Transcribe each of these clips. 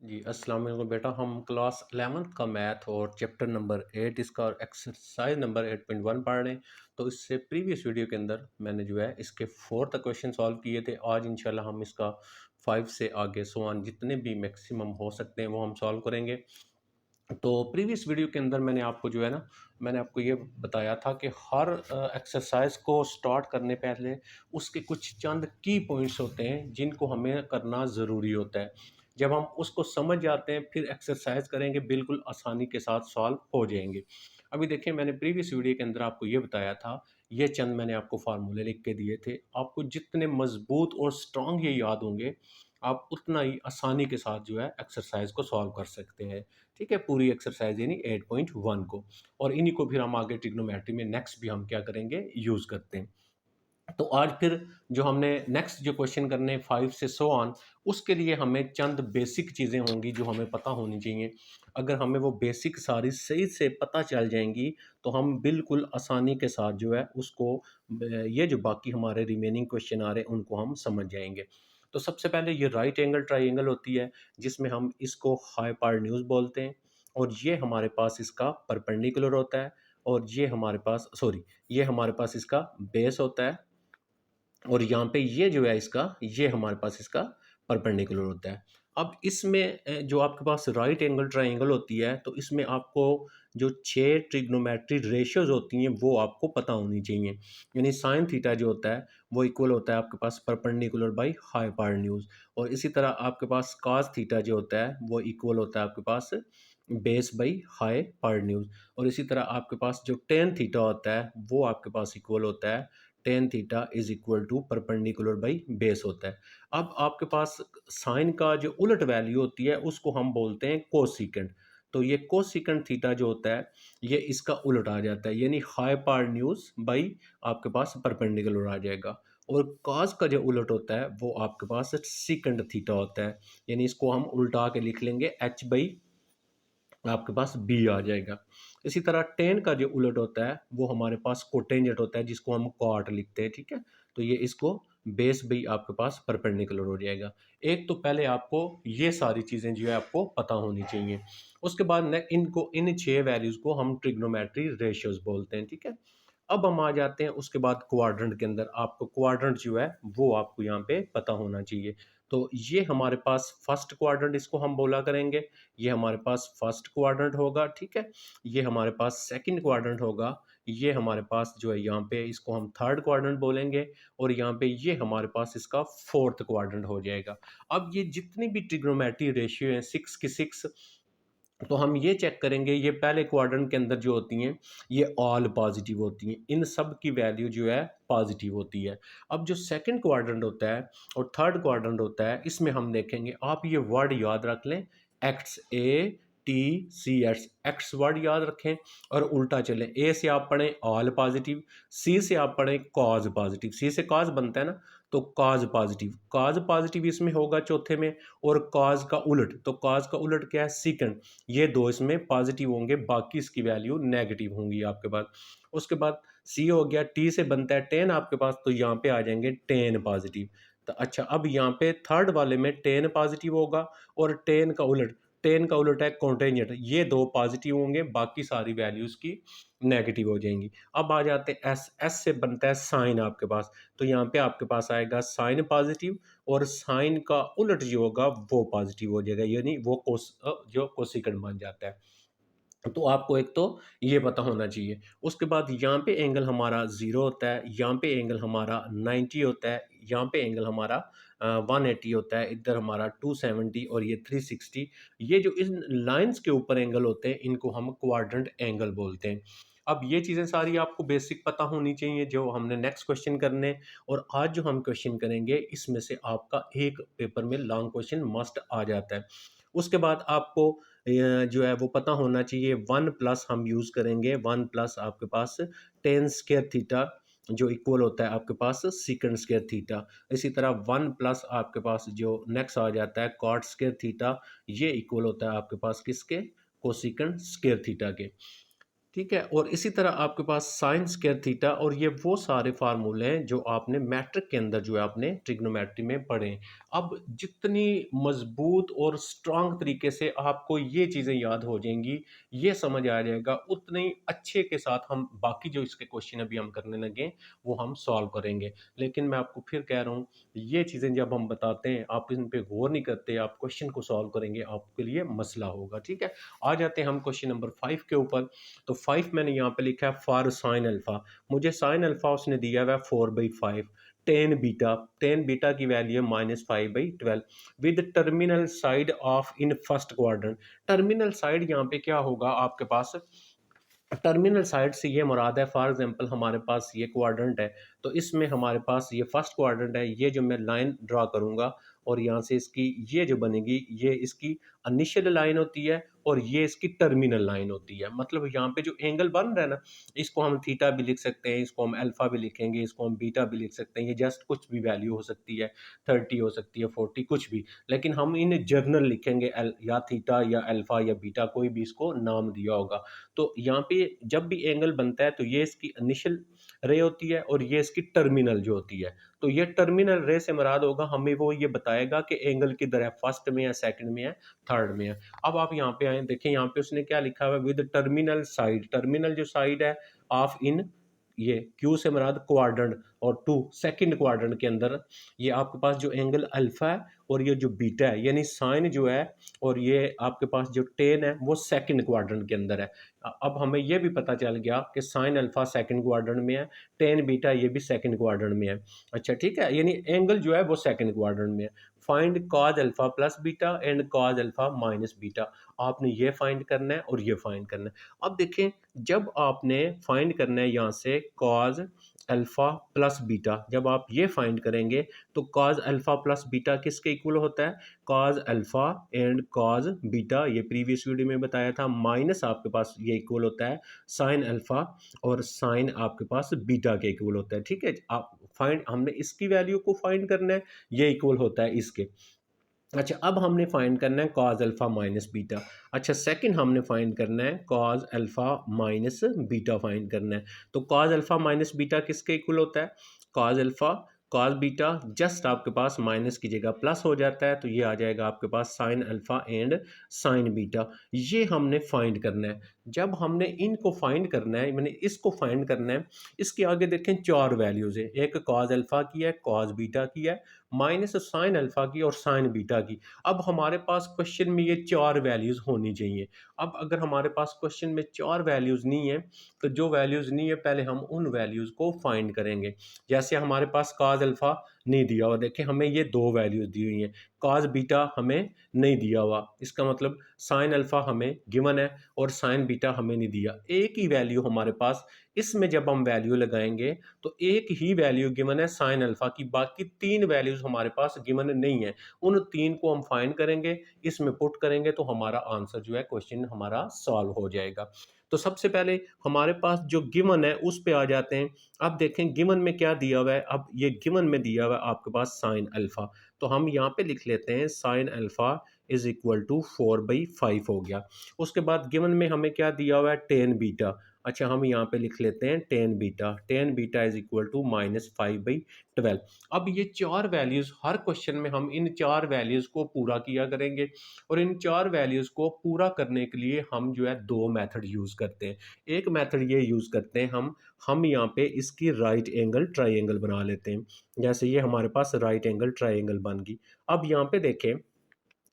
जी, अस्सलाम वालेकुम बेटा। हम क्लास 11th का मैथ और चैप्टर नंबर 8 इसका और एक्सरसाइज नंबर 8.1 पढ़ रहे हैं। तो इससे प्रीवियस वीडियो के अंदर मैंने जो है इसके 4 तक क्वेश्चन सॉल्व किए थे। आज इंशाल्लाह हम इसका 5 से आगे सो ऑन जितने भी मैक्सिमम हो सकते हैं वो हम सॉल्व करेंगे। तो प्रीवियस वीडियो के अंदर मैंने आपको जो है ना, मैंने आपको ये बताया था कि हर एक्सरसाइज को स्टार्ट करने पहले उसके कुछ चंद की पॉइंट्स होते हैं जिनको हमें करना ज़रूरी होता है। जब हम उसको समझ जाते हैं फिर एक्सरसाइज करेंगे, बिल्कुल आसानी के साथ सॉल्व हो जाएंगे। अभी देखिए, मैंने प्रीवियस वीडियो के अंदर आपको ये बताया था, ये चंद मैंने आपको फार्मूले लिख के दिए थे। आपको जितने मजबूत और स्ट्रांग ये याद होंगे, आप उतना ही आसानी के साथ जो है एक्सरसाइज को सॉल्व कर सकते हैं। ठीक है, पूरी एक्सरसाइज यानी 8.1 को। और इन्हीं को फिर हम आगे ट्रिग्नोमेट्री में नेक्स्ट भी हम क्या करेंगे, यूज़ करते हैं। तो आज फिर जो हमने नेक्स्ट जो क्वेश्चन करने 5 से सो ऑन, उसके लिए हमें चंद बेसिक चीज़ें होंगी जो हमें पता होनी चाहिए। अगर हमें वो बेसिक सारी सही से पता चल जाएंगी तो हम बिल्कुल आसानी के साथ जो है उसको ये जो बाकी हमारे रिमेनिंग क्वेश्चन आ रहे हैं उनको हम समझ जाएंगे। तो सबसे पहले ये राइट एंगल ट्राइंगल होती है, जिसमें हम इसको हाइपोटेन्यूज बोलते हैं। और ये हमारे पास इसका परपेंडिकुलर होता है। और ये हमारे पास सॉरी, ये हमारे पास इसका बेस होता है। और यहाँ पे ये जो है इसका, ये हमारे पास इसका परपेंडिकुलर होता है। अब इसमें जो आपके पास राइट एंगल ट्राइंगल होती है, तो इसमें आपको जो 6 ट्रिग्नोमेट्री रेशियोज होती हैं वो आपको पता होनी चाहिए। यानी साइन थीटा जो होता है वो इक्वल होता है आपके पास परपेंडिकुलर बाई हाइपोटेन्यूज। और इसी तरह आपके पास कॉस थीटा जो होता है वो इक्वल होता है आपके पास बेस बाई हाइपोटेन्यूज। और इसी तरह आपके पास जो टेन थीटा होता है वो आपके पास इक्वल होता है tan theta is equal to perpendicular by base होता है। अब आपके पास साइन का जो उलट वैल्यू होती है उसको हम बोलते हैं कोसिकेंट। तो ये कोसिकेंट थीटा जो होता है ये इसका उलट आ जाता है, यानी हाइपोटेन्यूज बाई आपके पास परपेंडिकुलर आ जाएगा। और कॉस का जो उलट होता है वो आपके पास सीकेंट थीटा होता है, यानी इसको हम उल्टा के लिख लेंगे एच बाई आपके पास बी आ जाएगा। इसी तरह टेन का जो उलट होता है वो हमारे पास कोटेंजेंट होता है, जिसको हम कॉट लिखते हैं। ठीक है, तो ये इसको बेस भी आपके पास परपेंडिकुलर हो जाएगा। एक तो पहले आपको ये सारी चीज़ें जो है आपको पता होनी चाहिए। उसके बाद न इनको इन 6 वैल्यूज़ को हम ट्रिग्नोमेट्री रेशियोज बोलते हैं। ठीक है, अब हम आ जाते हैं उसके बाद क्वाड्रेंट के अंदर। आपको क्वाड्रेंट जो है वो आपको यहाँ पे पता होना चाहिए। तो ये हमारे पास फर्स्ट क्वाड्रेंट इसको हम बोला करेंगे, ये हमारे पास फर्स्ट क्वाड्रेंट होगा। ठीक है, ये हमारे पास सेकंड क्वाड्रेंट होगा, ये हमारे पास जो है यहाँ पे इसको हम थर्ड क्वाड्रेंट बोलेंगे। और यहाँ पे ये हमारे पास इसका फोर्थ क्वाड्रेंट हो जाएगा। अब ये जितनी भी ट्रिग्नोमेट्री रेशियो हैं 6 की 6, तो हम ये चेक करेंगे ये पहले क्वाड्रेंट के अंदर जो होती हैं ये ऑल पॉजिटिव होती हैं, इन सब की वैल्यू जो है पॉजिटिव होती है। अब जो सेकंड क्वाड्रेंट होता है और थर्ड क्वाड्रेंट होता है, इसमें हम देखेंगे, आप ये वर्ड याद रख लें, X A T C S, X word याद रखें और उल्टा चलें। ए से आप पढ़ें ऑल पॉजिटिव, सी से आप पढ़ें कॉज पॉजिटिव, सी से कॉज बनता है ना, तो कॉज पॉजिटिव, कॉज पॉजिटिव इसमें होगा चौथे में। और कॉज का उलट, तो कॉज का उलट क्या है, सीकेंड। ये दो इसमें पॉजिटिव होंगे, बाकी इसकी वैल्यू नेगेटिव होंगी आपके पास। उसके बाद सी हो गया, टी से बनता है टेन आपके पास, तो यहाँ पे आ जाएंगे टेन पॉजिटिव। तो अच्छा, अब यहाँ पे थर्ड वाले में टेन पॉजिटिव होगा और टेन का उलट, टेन का उलट है कॉन्टेंजेंट, ये दो पॉजिटिव होंगे, बाकी सारी वैल्यूज की नेगेटिव हो जाएंगी। अब आ जाते हैं एस, एस से बनता है साइन आपके पास, तो यहाँ पे आपके पास आएगा साइन पॉजिटिव और साइन का उलट जो होगा वो पॉजिटिव हो जाएगा, यानी वो जो कोसिकेंट बन जाता है। तो आपको एक तो ये पता होना चाहिए। उसके बाद यहाँ पे एंगल हमारा 0 होता है, यहाँ पे एंगल हमारा 90 होता है, यहाँ पे एंगल हमारा 180 होता है, इधर हमारा 270 और ये 360। ये जो इन लाइंस के ऊपर एंगल होते हैं इनको हम क्वाड्रेंट एंगल बोलते हैं। अब ये चीज़ें सारी आपको बेसिक पता होनी चाहिए जो हमने नेक्स्ट क्वेश्चन करने। और आज जो हम क्वेश्चन करेंगे इसमें से आपका एक पेपर में लॉन्ग क्वेश्चन मस्ट आ जाता है। उसके बाद आपको जो है वो पता होना चाहिए, वन प्लस हम यूज़ करेंगे, वन प्लस आपके पास टेन स्क्वायर थीटा जो इक्वल होता है आपके पास सीकेंड स्क्वायर थीटा। इसी तरह वन प्लस आपके पास जो नेक्स्ट आ जाता है कॉट स्क्वायर थीटा, ये इक्वल होता है आपके पास किसके, कोसिकेंड स्क्वायर थीटा के। ठीक है। और इसी तरह आपके पास साइन स्क्वायर थीटा, और ये वो सारे फार्मूले हैं जो आपने मैट्रिक के अंदर जो है आपने ट्रिग्नोमेट्री में पढ़े हैं। अब जितनी मजबूत और स्ट्रांग तरीके से आपको ये चीज़ें याद हो जाएंगी, ये समझ आ जाएगा, उतने ही अच्छे के साथ हम बाकी जो इसके क्वेश्चन अभी हम करने लगे वो हम सॉल्व करेंगे। लेकिन मैं आपको फिर कह रहा हूँ, ये चीज़ें जब हम बताते हैं आप इन पे गौर नहीं करते, आप क्वेश्चन को सॉल्व करेंगे आपके लिए मसला होगा। ठीक है, आ जाते हैं हम क्वेश्चन नंबर 5 के ऊपर। तो 5 मैंने यहाँ पे लिखा है फॉर साइन अल्फा। मुझे साइन अल्फा उसने दिया हुआ है 4/5। टेन बीटा की वैल्यू है -5/12 with terminal side of in first quadrant. Terminal side यहाँ पे क्या होगा आपके पास, टर्मिनल साइड से ये मुराद है, फॉर एग्जांपल हमारे पास ये क्वाड्रेंट है, तो इसमें हमारे पास ये फर्स्ट क्वाड्रेंट है, ये जो मैं लाइन ड्रा करूंगा और यहाँ से इसकी ये जो बनेगी, ये इसकी इनिशियल लाइन होती है और ये इसकी टर्मिनल लाइन होती है। मतलब यहाँ पे जो एंगल बन रहा है ना, इसको हम थीटा भी लिख सकते हैं, इसको हम अल्फा भी लिखेंगे, इसको हम बीटा भी लिख सकते हैं। ये जस्ट कुछ भी वैल्यू हो सकती है, 30 हो सकती है, 40, कुछ भी, लेकिन हम इन जर्नल लिखेंगे, या थीटा या अल्फा या बीटा, कोई भी इसको नाम दिया होगा। तो यहाँ पे जब भी एंगल बनता है तो ये इसकी इनिशियल रे होती है और ये इसकी टर्मिनल जो होती है। तो ये टर्मिनल रे से मुराद होगा, हमें वो ये बताएगा कि एंगल किधर है, फर्स्ट में है, सेकंड में है, थर्ड में है। अब आप यहाँ पे आए, देखें यहाँ पे उसने क्या लिखा हुआ है, विद टर्मिनल साइड। टर्मिनल जो साइड है ऑफ इन, ये क्यू से मुराद क्वाड्रेंट, और टू सेकंड क्वाड्रेंट के अंदर ये आपके पास जो एंगल अल्फा है और ये जो बीटा है, यानी साइन जो है और ये आपके पास जो टेन है वो सेकंड क्वाड्रेंट के अंदर है। अब हमें ये भी पता चल गया कि साइन अल्फा सेकंड क्वाड्रेंट में है, टेन बीटा ये भी सेकंड क्वाड्रेंट में है। अच्छा ठीक है, यानी एंगल जो है वो सेकंड क्वाड्रेंट में है। Find cause alpha plus beta and cause alpha minus beta. आपने ये फाइंड करना है और ये फाइंड करना है। अब देखें, जब आपने फाइंड करना है यहाँ से कॉज अल्फा प्लस बीटा, जब आप ये फाइंड करेंगे तो कॉज अल्फा प्लस बीटा किसके इक्वल होता है, cos alpha and cos beta, ये प्रीवियस वीडियो में बताया था, माइनस आपके पास ये इक्वल होता है साइन अल्फा और साइन आपके पास बीटा के इक्वल होता है। ठीक है, आप फाइंड, हमने इसकी वैल्यू को फाइंड करना है, ये इक्वल होता है इसके। अच्छा, अब हमने फाइंड करना है कॉज अल्फा माइनस बीटा। अच्छा, सेकंड हमने फाइंड करना है cos alpha minus beta find करना है। तो कॉज अल्फा माइनस बीटा किसके इक्वल होता है, cos alpha cos beta, just आपके पास माइनस की जगह प्लस हो जाता है, तो ये आ जाएगा आपके पास sine alpha and sine beta. ये हमने फाइंड करना है। जब हमने इनको फाइंड करना है, मैंने इसको फाइंड करना है, इसके आगे देखें चार वैल्यूज है, एक कॉज अल्फा की है, कॉज बीटा की है, माइनस साइन अल्फा की और साइन बीटा की। अब हमारे पास क्वेश्चन में ये चार वैल्यूज होनी चाहिए। अब अगर हमारे पास क्वेश्चन में चार वैल्यूज नहीं है, तो जो वैल्यूज नहीं है पहले हम उन वैल्यूज को फाइंड करेंगे। जैसे हमारे पास काज अल्फा नहीं दिया हुआ, देखें हमें ये दो वैल्यूज दी हुई हैं, काज बीटा हमें नहीं दिया हुआ, इसका मतलब साइन अल्फा हमें गिवन है और साइन बीटा हमें नहीं दिया, एक ही वैल्यू हमारे पास। इसमें जब हम वैल्यू लगाएंगे तो एक ही वैल्यू गिवन है साइन अल्फा की, बाकी तीन वैल्यूज हमारे पास गिवन नहीं है। उन तीन को हम फाइंड करेंगे, इसमें पुट करेंगे तो हमारा आंसर जो है क्वेश्चन हमारा सॉल्व हो जाएगा। तो सबसे पहले हमारे पास जो गिवन है उस पे आ जाते हैं। अब देखें गिवन में क्या दिया हुआ है, अब ये गिवन में दिया हुआ है आपके पास साइन अल्फा, तो हम यहाँ पे लिख लेते हैं sine alpha is equal to 4/5 हो गया। उसके बाद गिवन में हमें क्या दिया हुआ है, टेन बीटा। अच्छा, हम यहाँ पे लिख लेते हैं tan beta is equal to -5/12। अब ये चार वैल्यूज, हर क्वेश्चन में हम इन चार वैल्यूज को पूरा किया करेंगे, और इन चार वैल्यूज को पूरा करने के लिए हम जो है दो मेथड यूज करते हैं। एक मेथड ये यूज करते हैं, हम यहाँ पे इसकी राइट एंगल ट्राइंगल बना लेते हैं। जैसे ये हमारे पास राइट एंगल ट्राइंगल बन गई। अब यहाँ पे देखें,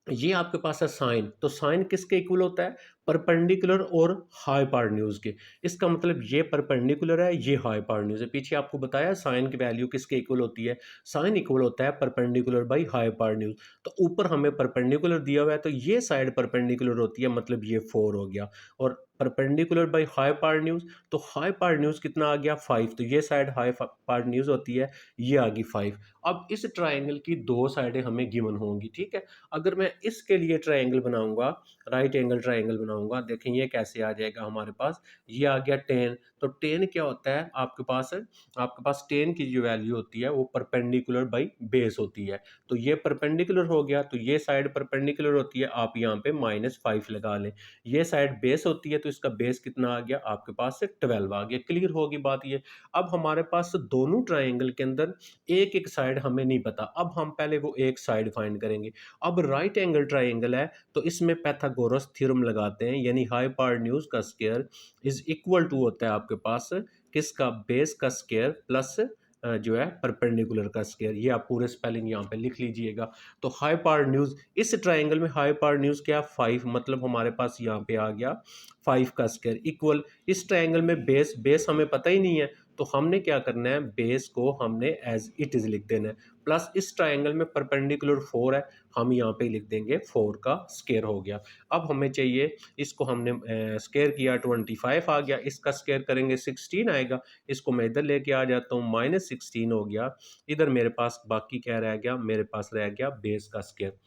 ये आपके पास है साइन, तो साइन किसके इक्वल होता है, परपेंडिकुलर और हाइपोटेन्यूज के। इसका मतलब ये परपेंडिकुलर है, ये हाइपोटेन्यूज है। पीछे आपको बताया साइन की वैल्यू किसके इक्वल होती है, साइन इक्वल होता है परपेंडिकुलर बाई हाइपोटेन्यूज। तो ऊपर हमें परपेंडिकुलर दिया हुआ है, तो ये साइड परपेंडिकुलर होती है, मतलब ये 4 हो गया। और परपेंडिकुलर बाई हाइपोटेन्यूज, तो हाइपोटेन्यूज कितना आ गया, 5, तो ये साइड हाइपोटेन्यूज होती है, ये आ गई 5। अब इस ट्राइंगल की दो साइडें हमें गिवन होंगी। ठीक है, अगर मैं इसके लिए ट्राइंगल बनाऊंगा, राइट एंगल ट्राइंगल बनाऊंगा, देखें ये कैसे आ जाएगा हमारे पास, ये आ गया 10। तो 10 क्या होता है आपके पास 10 की जो वैल्यू होती है वो परपेंडिकुलर बाई बेस होती है। तो ये परपेंडिकुलर हो गया, तो ये साइड परपेंडिकुलर होती है, आप यहाँ पे -5 लगा लें। ये साइड बेस होती है, तो तो इसका बेस कितना आ गया आपके पास से 12 आ गया। क्लियर होगी बात ये। अब हमारे पास दोनों ट्राइंगल के अंदर एक एक साइड हमें नहीं पता, अब हम पहले वो एक साइड फाइंड करेंगे। अब राइट एंगल ट्राइंगल है तो इसमें पैथागोरस थ्योरम लगाते हैं, यानी हाइपोटेन्यूज का स्क्वायर इज इक्वल टू होता है आपके पास किसका, बेस का स्क्वायर प्लस जो है परपेंडिकुलर का स्क्वायर। ये आप पूरे स्पेलिंग यहाँ पे लिख लीजिएगा। तो हाइपोटेन्यूज इस ट्राइंगल में हाइपोटेन्यूज क्या, 5, मतलब हमारे पास यहाँ पे आ गया 5 का स्क्वायर इक्वल इस ट्राइंगल में बेस, बेस हमें पता ही नहीं है तो हमने क्या करना है, बेस को हमने एज इट इज लिख देना है, प्लस इस ट्राइंगल में परपेंडिकुलर 4 है, हम यहाँ पे लिख देंगे 4 का स्क्वायर हो गया। अब हमें चाहिए, इसको हमने स्क्वायर किया 25 आ गया, इसका स्क्वायर करेंगे 16 आएगा, इसको मैं इधर लेके आ जाता हूँ, -16 हो गया। इधर मेरे पास बाकी क्या रह गया, मेरे पास रह गया बेस का स्क्वायर।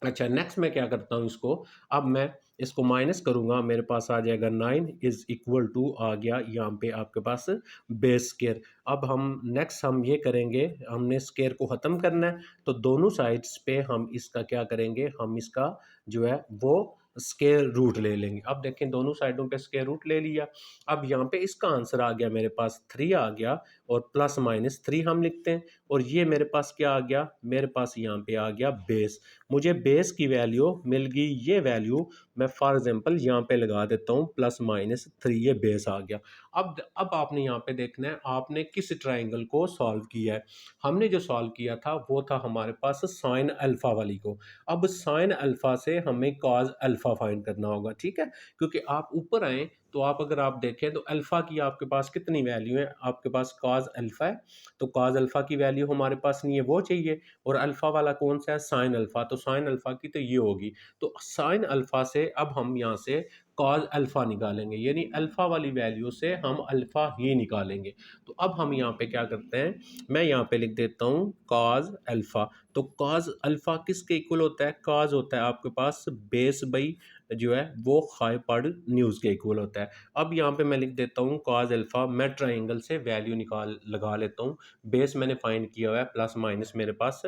अच्छा, नेक्स्ट मैं क्या करता हूँ इसको, अब मैं इसको माइनस करूंगा, मेरे पास आ जाएगा 9 इज इक्वल टू आ गया यहाँ पे आपके पास बेस स्केयर। अब हम नेक्स्ट हम ये करेंगे, हमने स्केयर को ख़त्म करना है तो दोनों साइड्स पे हम इसका क्या करेंगे, हम इसका जो है वो स्केयर रूट ले लेंगे। अब देखें दोनों साइडों पे स्केयर रूट ले लिया। अब यहाँ पे इसका आंसर आ गया मेरे पास 3 आ गया और प्लस माइनस 3 हम लिखते हैं, और ये मेरे पास क्या आ गया, मेरे पास यहाँ पे आ गया बेस। मुझे बेस की वैल्यू मिल गई, ये वैल्यू मैं फॉर एग्जांपल यहाँ पे लगा देता हूँ +-3, ये बेस आ गया। अब आपने यहाँ पे देखना है आपने किस ट्राइंगल को सॉल्व किया है। हमने जो सॉल्व किया था वो था हमारे पास साइन अल्फा वाली को। अब साइन अल्फा से हमें कॉज अल्फा फाइंड करना होगा, ठीक है, क्योंकि आप ऊपर आए तो आप अगर आप देखें तो अल्फा की आपके पास कितनी वैल्यू है, आपके पास कॉज अल्फा है, तो कॉज अल्फा की वैल्यू हमारे पास नहीं है, वो चाहिए। और अल्फा वाला कौन सा है, साइन अल्फा, तो साइन अल्फा की तो ये होगी। तो साइन अल्फा से अब हम यहाँ से कॉज अल्फा निकालेंगे, यानी अल्फा वाली वैल्यू से हम अल्फा ही निकालेंगे। तो अब हम यहाँ पे क्या करते हैं, मैं यहाँ पे लिख देता हूँ कॉज अल्फा। तो कॉज अल्फा किसके इक्वल होता है, कॉज होता है आपके पास बेस बाई जो है वो हाइपोटेन्यूज के इक्वल होता है। अब यहाँ पे मैं लिख देता हूँ कॉज अल्फा, मैं ट्राइंगल से वैल्यू निकाल लगा लेता हूँ। बेस मैंने फाइंड किया हुआ है, प्लस माइनस मेरे पास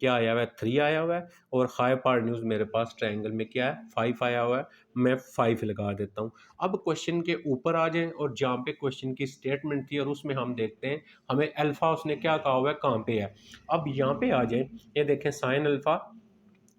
क्या आया हुआ है, 3 आया हुआ है, और हाइपोटेन्यूज मेरे पास ट्राइंगल में क्या है, 5 आया हुआ है, मैं 5 लगा देता हूँ। अब क्वेश्चन के ऊपर आ जाए और जहाँ पे क्वेश्चन की स्टेटमेंट थी और उसमें हम देखते हैं हमें अल्फा उसने क्या कहा हुआ है, कहाँ पे है। अब यहाँ पे आ जाए, ये देखें साइन अल्फा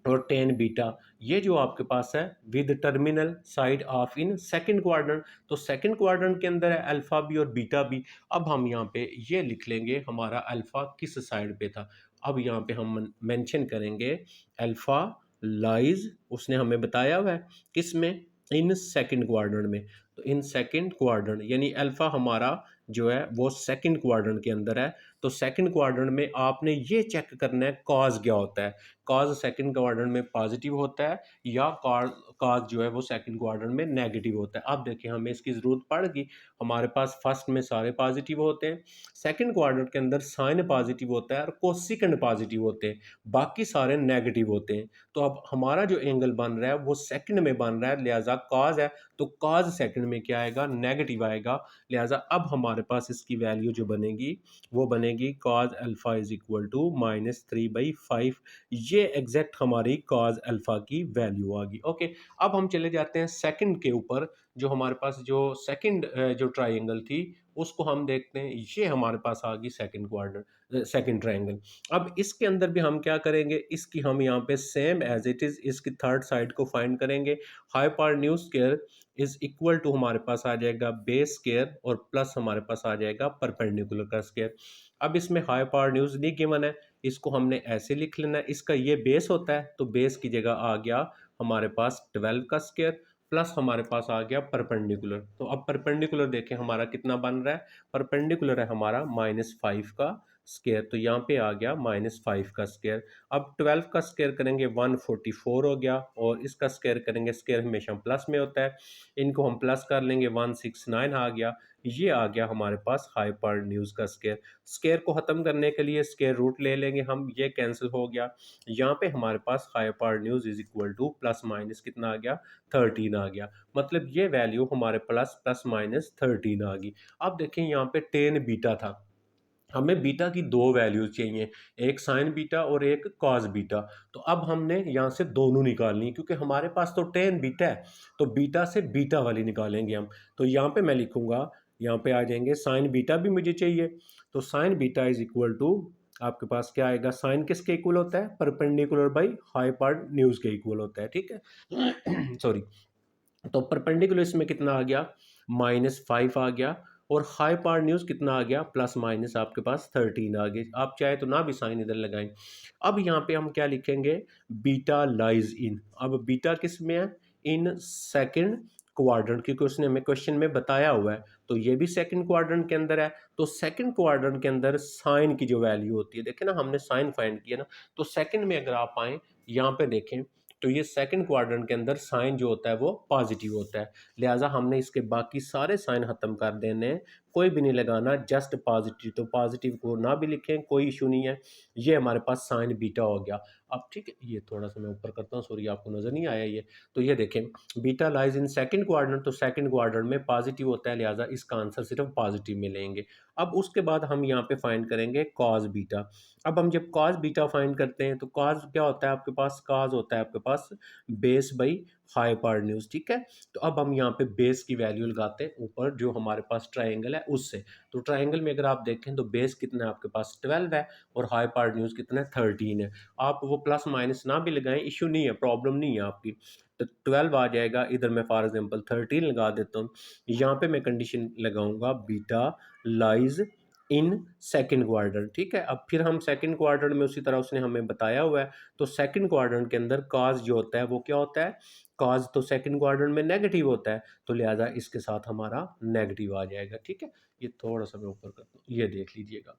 और टेन बीटा, ये जो आपके पास है with terminal side of in second quadrant, तो सेकंड क्वाड्रेंट के अंदर है अल्फा भी और बीटा भी। अब हम यहाँ पे ये लिख लेंगे हमारा अल्फा किस साइड पे था। अब यहाँ पे हम मेंशन करेंगे अल्फा लाइज, उसने हमें बताया हुआ है किस में, इन सेकंड क्वाड्रेंट में। तो इन सेकंड क्वाड्रेंट यानी अल्फा हमारा जो है वो सेकंड क्वाड्रेंट के अंदर है। तो सेकंड क्वाड्रेंट में आपने ये चेक करना है कॉज क्या होता है, कॉज सेकंड क्वाड्रेंट में पॉजिटिव होता है या कॉज जो है वो सेकंड क्वाड्रेंट में नेगेटिव होता है। अब देखिए हमें इसकी ज़रूरत पड़ेगी, हमारे पास फर्स्ट में सारे पॉजिटिव होते हैं, सेकंड क्वाड्रेंट के अंदर साइन पॉजिटिव होता है और कोसेकेंड पॉजिटिव होते हैं, बाकी सारे नेगेटिव होते हैं। तो अब हमारा जो एंगल बन रहा है वो सेकंड में बन रहा है, लिहाजा कॉज है तो कॉज सेकंड में क्या आएगा, नेगेटिव आएगा। लिहाजा अब हमारे पास इसकी वैल्यू जो बनेगी वो बनेगी cos alpha is equal to -3/5। ये एग्जैक्ट हमारी कॉज अल्फा की वैल्यू आ गई। ओके, अब हम चले जाते हैं सेकंड के ऊपर, जो हमारे पास जो सेकंड जो ट्राइंगल थी उसको हम देखते हैं। ये हमारे पास आ गई सेकंड क्वाड्रेंट, सेकंड ट्राइंगल। अब इसके अंदर भी हम क्या करेंगे, इसकी हम यहाँ पे सेम एज इट इज इसकी थर्ड साइड को फाइंड करेंगे। Hypotenuse square is equal to हमारे पास आ जाएगा बेस स्क्वायर और प्लस हमारे पास आ जाएगा परपेंडिकुलर का स्क्वायर। अब इसमें हाइपोटेन्यूज नहीं गिवन है, इसको हमने ऐसे लिख लेना है, इसका ये बेस होता है तो बेस की जगह आ गया हमारे पास 12 का स्क्वायर प्लस हमारे पास आ गया परपेंडिकुलर। तो अब परपेंडिकुलर देखें हमारा कितना बन रहा है, परपेंडिकुलर है हमारा -5 का स्क्वायर, तो यहाँ पे आ गया -5 का स्क्वायर। अब 12 का स्क्वायर करेंगे 144 हो गया, और इसका स्क्वायर करेंगे, स्क्वायर हमेशा प्लस में होता है, इनको हम प्लस कर लेंगे 169 आ गया। ये आ गया हमारे पास हाइपोटेन्यूज का स्क्वायर। स्क्वायर को ख़त्म करने के लिए स्क्वायर रूट ले लेंगे हम, ये कैंसिल हो गया। यहाँ पे हमारे पास hypotenuse is equal to plus minus कितना आ गया, 13 आ गया। मतलब ये वैल्यू हमारे प्लस प्लस माइनस 13 आ गई। अब देखें यहाँ पे टेन बीटा था, हमें बीटा की दो वैल्यूज चाहिए, एक साइन बीटा और एक कॉस बीटा। तो अब हमने यहाँ से दोनों निकालनी, क्योंकि हमारे पास तो टेन बीटा है, तो बीटा से बीटा वाली निकालेंगे हम। तो यहाँ पे मैं लिखूंगा, यहाँ पे आ जाएंगे साइन बीटा भी मुझे चाहिए, तो sine beta is equal to, आपके पास क्या आएगा, साइन किसके इक्वल होता है, परपेंडिकुलर बाई हाइपोटेन्यूज के इक्वल होता है, ठीक है। सॉरी, तो परपेंडिकुलर इसमें कितना आ गया, -5 आ गया, और हाई पावर न्यूज कितना आ गया, प्लस माइनस आपके पास 13 आ गई। आप चाहे तो ना भी साइन इधर लगाएं। अब यहाँ पे हम क्या लिखेंगे, बीटा लाइज इन, अब बीटा किस में है, इन सेकंड क्वाड्रेंट, क्योंकि उसने हमें क्वेश्चन में बताया हुआ है, तो ये भी सेकंड क्वाड्रेंट के अंदर है। तो सेकंड क्वाड्रेंट के अंदर साइन की जो वैल्यू होती है, देखें ना हमने साइन फाइंड किया ना, तो सेकंड में अगर आप आए यहाँ पे देखें, तो ये सेकंड क्वाड्रेंट के अंदर साइन जो होता है वो पॉजिटिव होता है, लिहाजा हमने इसके बाकी सारे साइन खत्म कर देने हैं, कोई भी नहीं लगाना, जस्ट पॉजिटिव। तो पॉजिटिव को ना भी लिखें, कोई इशू नहीं है। ये हमारे पास साइन बीटा हो गया। अब ठीक है, ये थोड़ा सा मैं ऊपर करता हूँ, सॉरी आपको नजर नहीं आया ये। तो ये देखें, beta lies in second quadrant, तो सेकंड क्वाड्रेंट में पॉजिटिव होता है, लिहाजा इसका आंसर सिर्फ पॉजिटिव मिलेंगे। अब उसके बाद हम यहाँ पे फाइंड करेंगे कॉस बीटा। अब हम जब कॉस बीटा फाइंड करते हैं, तो कॉस क्या होता है आपके पास, कॉस होता है आपके पास बेस बाई हाइपोटेन्यूज, ठीक है। तो अब हम यहाँ पे बेस की वैल्यू लगाते हैं ऊपर जो हमारे पास ट्राइंगल है उससे। तो ट्राइंगल में अगर आप देखें तो बेस कितना है आपके पास 12 है, और हाइपोटेन्यूज कितना है 13 है। आप वो प्लस माइनस ना भी लगाएं, इशू नहीं है, प्रॉब्लम नहीं है आपकी। तो 12 आ जाएगा, इधर मैं फॉर एग्जांपल 13 लगा देता हूँ। यहाँ पे मैं कंडीशन लगाऊंगा beta lies in second quadrant, ठीक है। अब फिर हम सेकंड क्वाड्रेंट में उसी तरह उसने हमें बताया हुआ है, तो सेकंड क्वाड्रेंट के अंदर कॉस जो होता है वो क्या होता है, कॉस तो सेकंड क्वाड्रेंट में नेगेटिव होता है, तो लिहाजा इसके साथ हमारा नेगेटिव आ जाएगा, ठीक है। ये थोड़ा सा मैं ऊपर करता हूँ, ये देख लीजिएगा।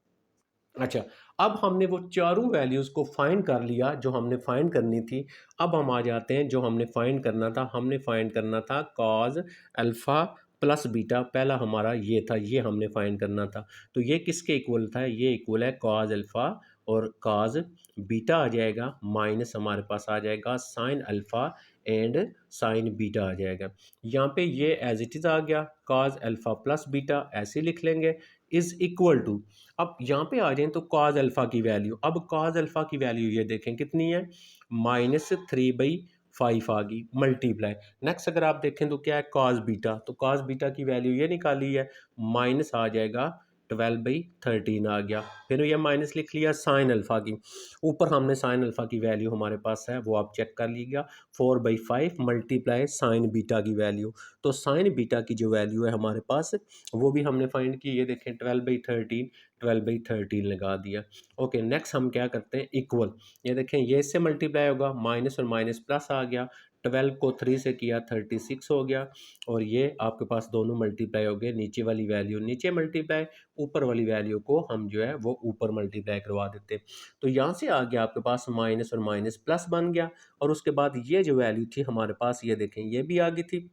अच्छा, अब हमने वो चारों वैल्यूज़ को फाइंड कर लिया जो हमने फाइंड करनी थी। अब हम आ जाते हैं जो हमने फाइंड करना था, हमने फाइंड करना था कॉज अल्फ़ा प्लस बीटा, पहला हमारा ये था, ये हमने फाइंड करना था। तो ये किसके इक्वल था, ये इक्वल है कॉज अल्फ़ा और कॉज बीटा आ जाएगा, माइनस हमारे पास आ जाएगा sine alpha and sine beta आ जाएगा। यहाँ पे ये एज इट इज़ आ गया, कॉज अल्फ़ा प्लस बीटा ऐसे लिख लेंगे, इज़ इक्वल टू। अब यहाँ पे आ जाएं तो कॉज अल्फा की वैल्यू, अब कॉज अल्फा की वैल्यू ये देखें कितनी है, -3/5 आ गई, मल्टीप्लाई। नेक्स्ट अगर आप देखें तो क्या है, कॉज बीटा, तो कॉज बीटा की वैल्यू ये निकाली है, माइनस आ जाएगा 12/13 आ गया। फिर ये माइनस लिख लिया साइन अल्फा की, ऊपर हमने साइन अल्फा की वैल्यू हमारे पास है वो आप चेक कर लीजिएगा, 4/5 मल्टीप्लाई साइन बीटा की वैल्यू। तो साइन बीटा की जो वैल्यू है हमारे पास वो भी हमने फाइंड की, ये देखें 12/13 लगा दिया। ओके, नेक्स्ट हम क्या करते हैं, इक्वल, ये देखें ये इससे मल्टीप्लाई होगा, माइनस और माइनस प्लस आ गया, 12 को 3 से किया 36 हो गया, और ये आपके पास दोनों मल्टीप्लाई हो गए, नीचे वाली वैल्यू नीचे मल्टीप्लाई, ऊपर वाली वैल्यू को हम जो है वो ऊपर मल्टीप्लाई करवा देते हैं। तो यहाँ से आ गया आपके पास माइनस और माइनस प्लस बन गया, और उसके बाद ये जो वैल्यू थी हमारे पास, ये देखें ये भी आ गई थी।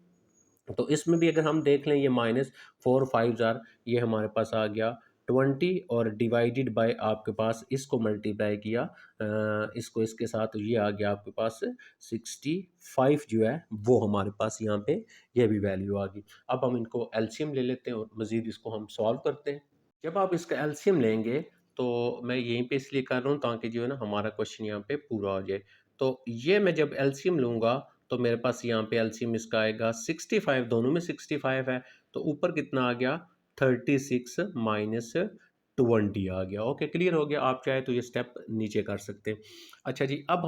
तो इसमें भी अगर हम देख लें, ये -4 5 ये हमारे पास आ गया 20, और डिवाइडेड बाय आपके पास इसको मल्टीप्लाई किया इसको इसके साथ, तो ये आ गया आपके पास 65 जो है वो हमारे पास यहाँ पे ये भी वैल्यू आ गई। अब हम इनको एलसीएम ले लेते हैं और मज़ीद इसको हम सॉल्व करते हैं। जब आप इसका एलसीएम लेंगे, तो मैं यहीं पे इसलिए कर रहा हूँ ताकि जो है ना हमारा क्वेश्चन यहाँ पे पूरा हो जाए। तो ये मैं जब एलसीएम लूँगा, तो मेरे पास यहाँ पे एलसीएम इसका आएगा 65, दोनों में 65 है, तो ऊपर कितना आ गया 36 माइनस 20 आ गया। ओके, क्लियर हो गया, आप चाहे तो ये स्टेप नीचे कर सकते हैं। अच्छा जी, अब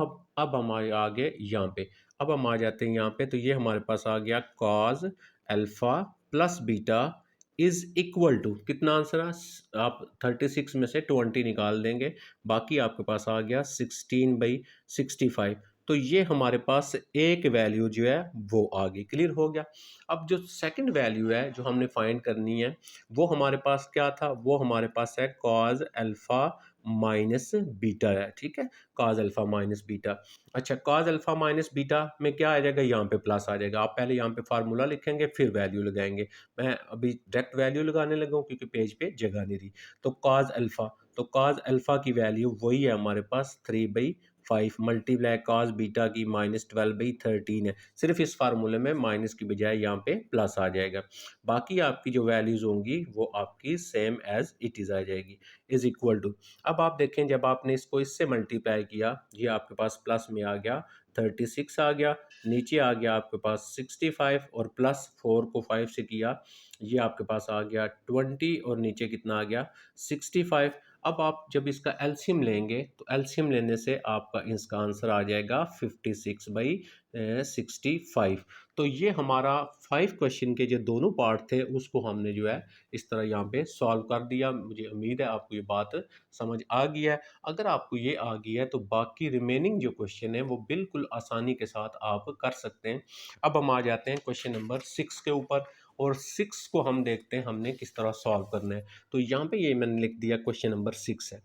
हम आ गए यहाँ पे, अब हम आ जाते हैं यहाँ पे, तो ये हमारे पास आ गया cos alpha plus beta is equal to, कितना आंसर है, आप 36 में से 20 निकाल देंगे, बाकी आपके पास आ गया 16/65। तो ये हमारे पास एक वैल्यू जो है वो आ गई, क्लियर हो गया। अब जो सेकंड वैल्यू है जो हमने फाइंड करनी है, वो हमारे पास क्या था, वो हमारे पास है कॉज अल्फा माइनस बीटा है, ठीक है, कॉज अल्फा माइनस बीटा। अच्छा, कॉज अल्फा माइनस बीटा में क्या आ जाएगा, यहाँ पे प्लस आ जाएगा, आप पहले यहाँ पे फार्मूला लिखेंगे फिर वैल्यू लगाएंगे। मैं अभी डायरेक्ट वैल्यू लगाने लगा हूँ क्योंकि पेज पे जगह नहीं रही। तो कॉज अल्फा, तो कॉज अल्फा की वैल्यू वही है हमारे पास 3/5 5 मल्टीप्लाई कॉस बीटा की -12/13 है। सिर्फ इस फार्मूले में माइनस की बजाय यहाँ पे प्लस आ जाएगा। बाकी आपकी जो वैल्यूज़ होंगी वो आपकी सेम एज़ इट इज़ आ जाएगी, इज़ इक्वल टू। अब आप देखें जब आपने इसको इससे मल्टीप्लाई किया, ये आपके पास प्लस में आ गया 36 आ गया, नीचे आ गया आपके पास 65 और प्लस 4 को 5 से किया, ये आपके पास आ गया 20 और नीचे कितना आ गया 65। अब आप जब इसका एलसीएम लेंगे तो एलसीएम लेने से आपका इसका आंसर आ जाएगा 56/65। तो ये हमारा 5 क्वेश्चन के जो दोनों पार्ट थे उसको हमने जो है इस तरह यहाँ पे सॉल्व कर दिया। मुझे उम्मीद है आपको ये बात समझ आ गई है। अगर आपको ये आ गई है तो बाकी रिमेनिंग जो क्वेश्चन है वो बिल्कुल आसानी के साथ आप कर सकते हैं। अब हम आ जाते हैं क्वेश्चन नंबर 6 के ऊपर और 6 को हम देखते हैं हमने किस तरह सॉल्व करना है। तो यहाँ पे ये मैंने लिख दिया क्वेश्चन नंबर 6 है।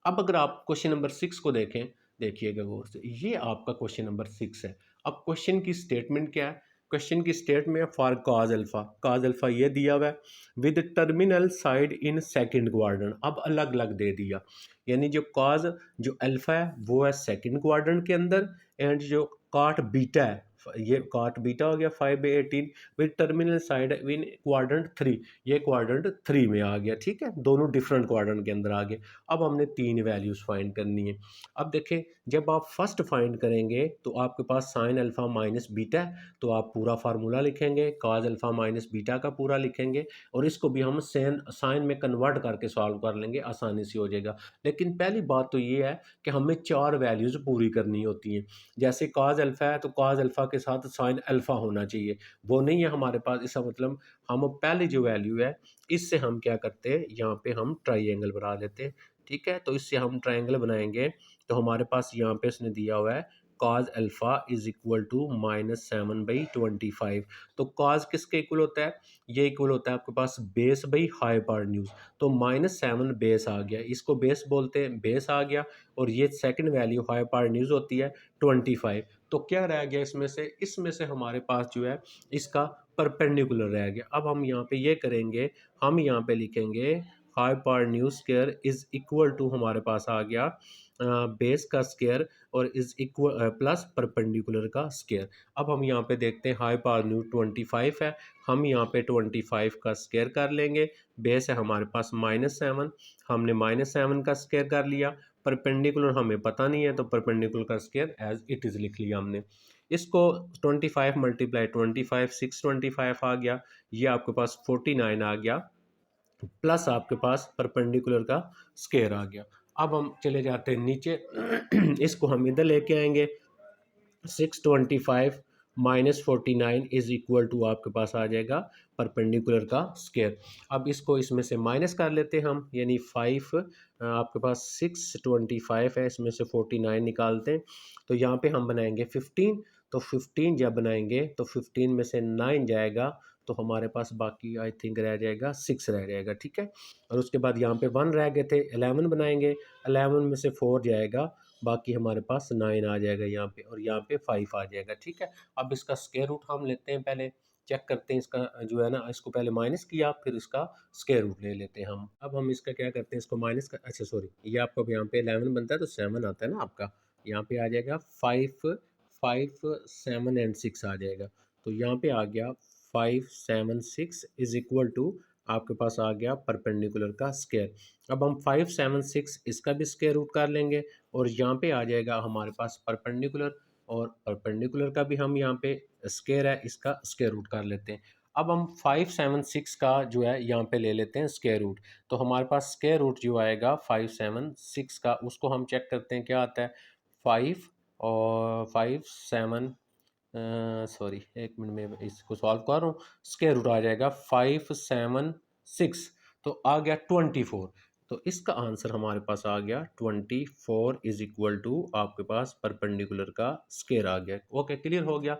अब अगर आप क्वेश्चन नंबर 6 को देखें, देखिएगा गौर से, ये आपका क्वेश्चन नंबर 6 है। अब क्वेश्चन की स्टेटमेंट क्या है? क्वेश्चन की स्टेटमेंट में फॉर कॉज अल्फा ये दिया हुआ है with terminal side in second quadrant. अब अलग अलग दे दिया, यानी जो कॉज जो अल्फा है वो है सेकंड क्वाड्रेंट के अंदर, एंड जो कॉट बीटा है ये कॉट बीटा हो गया 5/18 with terminal side in quadrant 3, ये क्वाड्रेंट 3 में आ गया। ठीक है, दोनों डिफरेंट क्वाड्रेंट के अंदर आ गए। अब हमने 3 वैल्यूज़ फाइंड करनी है। अब देखें जब आप फर्स्ट फाइंड करेंगे तो आपके पास साइन अल्फ़ा माइनस बीटा है, तो आप पूरा फार्मूला लिखेंगे, कॉज अल्फ़ा माइनस बीटा का पूरा लिखेंगे और इसको भी हम साइन में कन्वर्ट करके सॉल्व कर लेंगे, आसानी से हो जाएगा। लेकिन पहली बात तो ये है कि हमें 4 वैल्यूज़ पूरी करनी होती हैं। जैसे कॉज अल्फ़ा है तो कॉज अल्फ़ा के साथ साइन अल्फ़ा होना चाहिए, वो नहीं है हमारे पास। इसका मतलब हम पहली जो वैल्यू है इससे हम क्या करते हैं, यहाँ पे हम ट्राइंगल बना लेते हैं। ठीक है, तो इससे हम ट्रायंगल बनाएंगे तो हमारे पास यहाँ पे इसने दिया हुआ है cos alpha is equal to -7/25। तो कॉज किसके इक्वल होता है? ये इक्वल होता है आपके पास बेस बाई हाइपोटेन्यूज। तो -7 बेस आ गया, इसको बेस बोलते हैं, बेस आ गया। और ये सेकंड वैल्यू हाइपोटेन्यूज होती है 25। तो क्या रह गया इसमें से? इसमें से हमारे पास जो है इसका परपेंडिकुलर रह गया। अब हम यहाँ पे ये करेंगे, हम यहाँ पे लिखेंगे hypotenuse square is equal to, हमारे पास आ गया बेस का स्क्वायर और इज इक्वल प्लस परपेंडिकुलर का स्क्वायर। अब हम यहाँ पे देखते हैं हाइपोटेन्यूज 25 है, हम यहाँ पे 25 का स्क्वायर कर लेंगे। बेस है हमारे पास -7, हमने -7 का स्क्वायर कर लिया। परपेंडिकुलर हमें पता नहीं है तो परपेंडिकुलर का स्क्वायर एज इट इज़ लिख लिया हमने। इसको 25 मल्टीप्लाई 25 625 आ गया, ये आपके पास 49 आ गया, प्लस आपके पास परपेंडिकुलर का स्क्वायर आ गया। अब हम चले जाते हैं नीचे इसको हम इधर लेके आएंगे। 625 -49 इज इक्वल टू आपके पास आ जाएगा परपेंडिकुलर का स्क्वायर। अब इसको इसमें से माइनस कर लेते हैं हम, यानी 5 आपके पास 625 है, इसमें से 49 निकालते हैं तो यहाँ पे हम बनाएंगे 15। तो 15 जब बनाएंगे तो 15 में से 9 जाएगा तो हमारे पास बाकी आई थिंक रह जाएगा 6 रह जाएगा। ठीक है, और उसके बाद यहाँ पे 1 रह गए थे, 11 बनाएंगे, 11 में से 4 जाएगा, बाकी हमारे पास 9 आ जाएगा यहाँ पे, और यहाँ पे 5 आ जाएगा। ठीक है, अब इसका स्क्वायर रूट हम लेते हैं, पहले चेक करते हैं इसका जो है ना, इसको पहले माइनस किया फिर इसका स्क्वायर रूट ले लेते हैं हम। अब हम इसका क्या करते हैं, इसको माइनस कर, अच्छा सॉरी, ये आपका यहाँ पे 11 बनता है तो 7 आता है ना आपका, यहाँ पे आ जाएगा 5 5 7 एंड 6 आ जाएगा। तो यहाँ पे आ गया 5 7 6 इज इक्वल टू आपके पास आ गया परपेंडिकुलर का स्क्वायर। अब हम 5 7 6 इसका भी स्क्वायर रूट कर लेंगे और यहाँ पे आ जाएगा हमारे पास परपेंडिकुलर, और परपेंडिकुलर का भी हम यहाँ पे स्क्वायर है, इसका स्क्वायर रूट कर लेते हैं। अब हम 5 7 6 का जो है यहाँ पे ले लेते हैं स्क्वायर रूट। तो हमारे पास स्क्वायर रूट जो आएगा 5 7 6 का, उसको हम चेक करते हैं क्या आता है। 5 और 5 7 सॉरी एक मिनट में इसको सॉल्व कर रहा हूँ। स्क्वायर रूट आ जाएगा 5 7 6, तो आ गया 24। तो इसका आंसर हमारे पास आ गया 24 इज इक्वल टू आपके पास परपेंडिकुलर का स्क्वायर आ गया। ओके, क्लियर हो गया।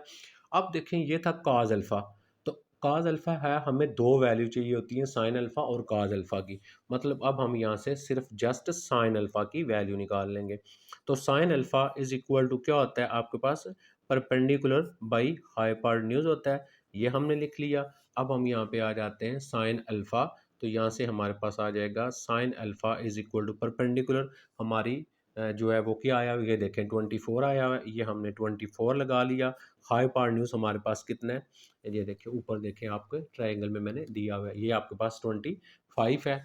अब देखें ये था काज अल्फा। तो काज अल्फा है, हमें दो वैल्यू चाहिए होती हैं, साइन अल्फा और काज अल्फा की। मतलब अब हम यहाँ से सिर्फ जस्ट साइन अल्फा की वैल्यू निकाल लेंगे। तो sine alpha is equal to क्या होता है आपके पास, परपेंडिकुलर बाई हाइपोटेन्यूज होता है, ये हमने लिख लिया। अब हम यहाँ पे आ जाते हैं साइन अल्फा, तो यहाँ से हमारे पास आ जाएगा sine alpha is equal to perpendicular, हमारी जो है वो क्या आया हुआ है, ये देखें 24 आया हुआ है, ये हमने 24 लगा लिया। हाई पावर न्यूज़ हमारे पास कितना है, ये देखिए ऊपर देखें आपके ट्रायंगल में मैंने दिया हुआ है, ये आपके पास 25 है।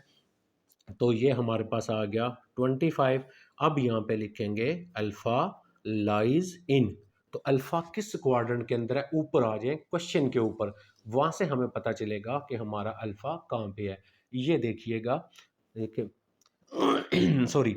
तो ये हमारे पास आ गया 25। अब यहाँ पे लिखेंगे अल्फ़ा लाइज इन। तो अल्फ़ा किस क्वाड्रेंट के अंदर है, ऊपर आ जाए क्वेश्चन के ऊपर, वहाँ से हमें पता चलेगा कि हमारा अल्फ़ा कहाँ पे है। ये देखिएगा, देखिए sorry,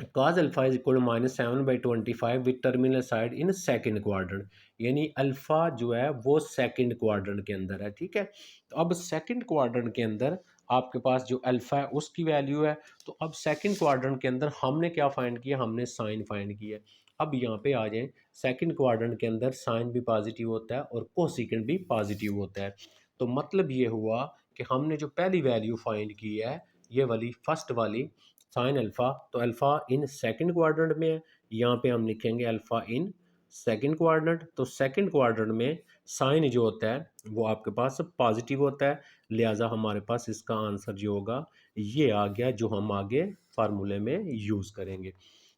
cos alpha is equal -7/25 with terminal side in second quadrant. यानी अल्फा जो है वो सेकंड क्वाड्रेंट के अंदर है, ठीक है। तो अब सेकंड क्वाड्रेंट के अंदर आपके पास जो अल्फा है उसकी वैल्यू है। तो अब सेकंड क्वाड्रेंट के अंदर हमने क्या फाइंड किया, हमने साइन फाइंड किया। अब यहाँ पे आ जाएं, सेकंड क्वाड्रेंट के अंदर साइन भी पॉजिटिव होता है और कोसिकेंट भी पॉजिटिव होता है। तो मतलब ये हुआ कि हमने जो पहली वैल्यू फाइंड की है, ये वाली फर्स्ट वाली साइन अल्फ़ा, तो अल्फ़ा इन सेकंड क्वाड्रेंट में है। यहाँ पे हम लिखेंगे अल्फ़ा इन सेकंड क्वाड्रेंट। तो सेकंड क्वाड्रेंट में साइन जो होता है वो आपके पास पॉजिटिव होता है, लिहाजा हमारे पास इसका आंसर जो होगा ये आ गया, जो हम आगे फार्मूले में यूज़ करेंगे।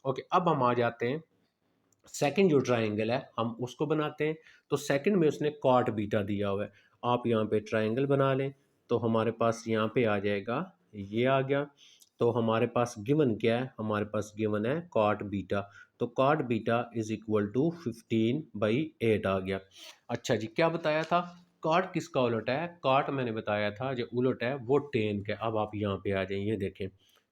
ओके, अब हम आ जाते हैं सेकंड जो ट्रायंगल है हम उसको बनाते हैं। तो सेकंड में उसने कॉट बीटा दिया हुआ है। आप यहाँ पे ट्रायंगल बना लें, तो हमारे पास यहाँ पे आ जाएगा, ये आ गया। तो हमारे पास गिवन क्या है, हमारे पास गिवन है कॉट बीटा। तो cot beta is equal to 15/8 आ गया। अच्छा जी, क्या बताया था, कॉट किसका उलट है, कॉट मैंने बताया था जो उलट है वो टेन का। अब आप यहाँ पे आ जाइए, ये देखें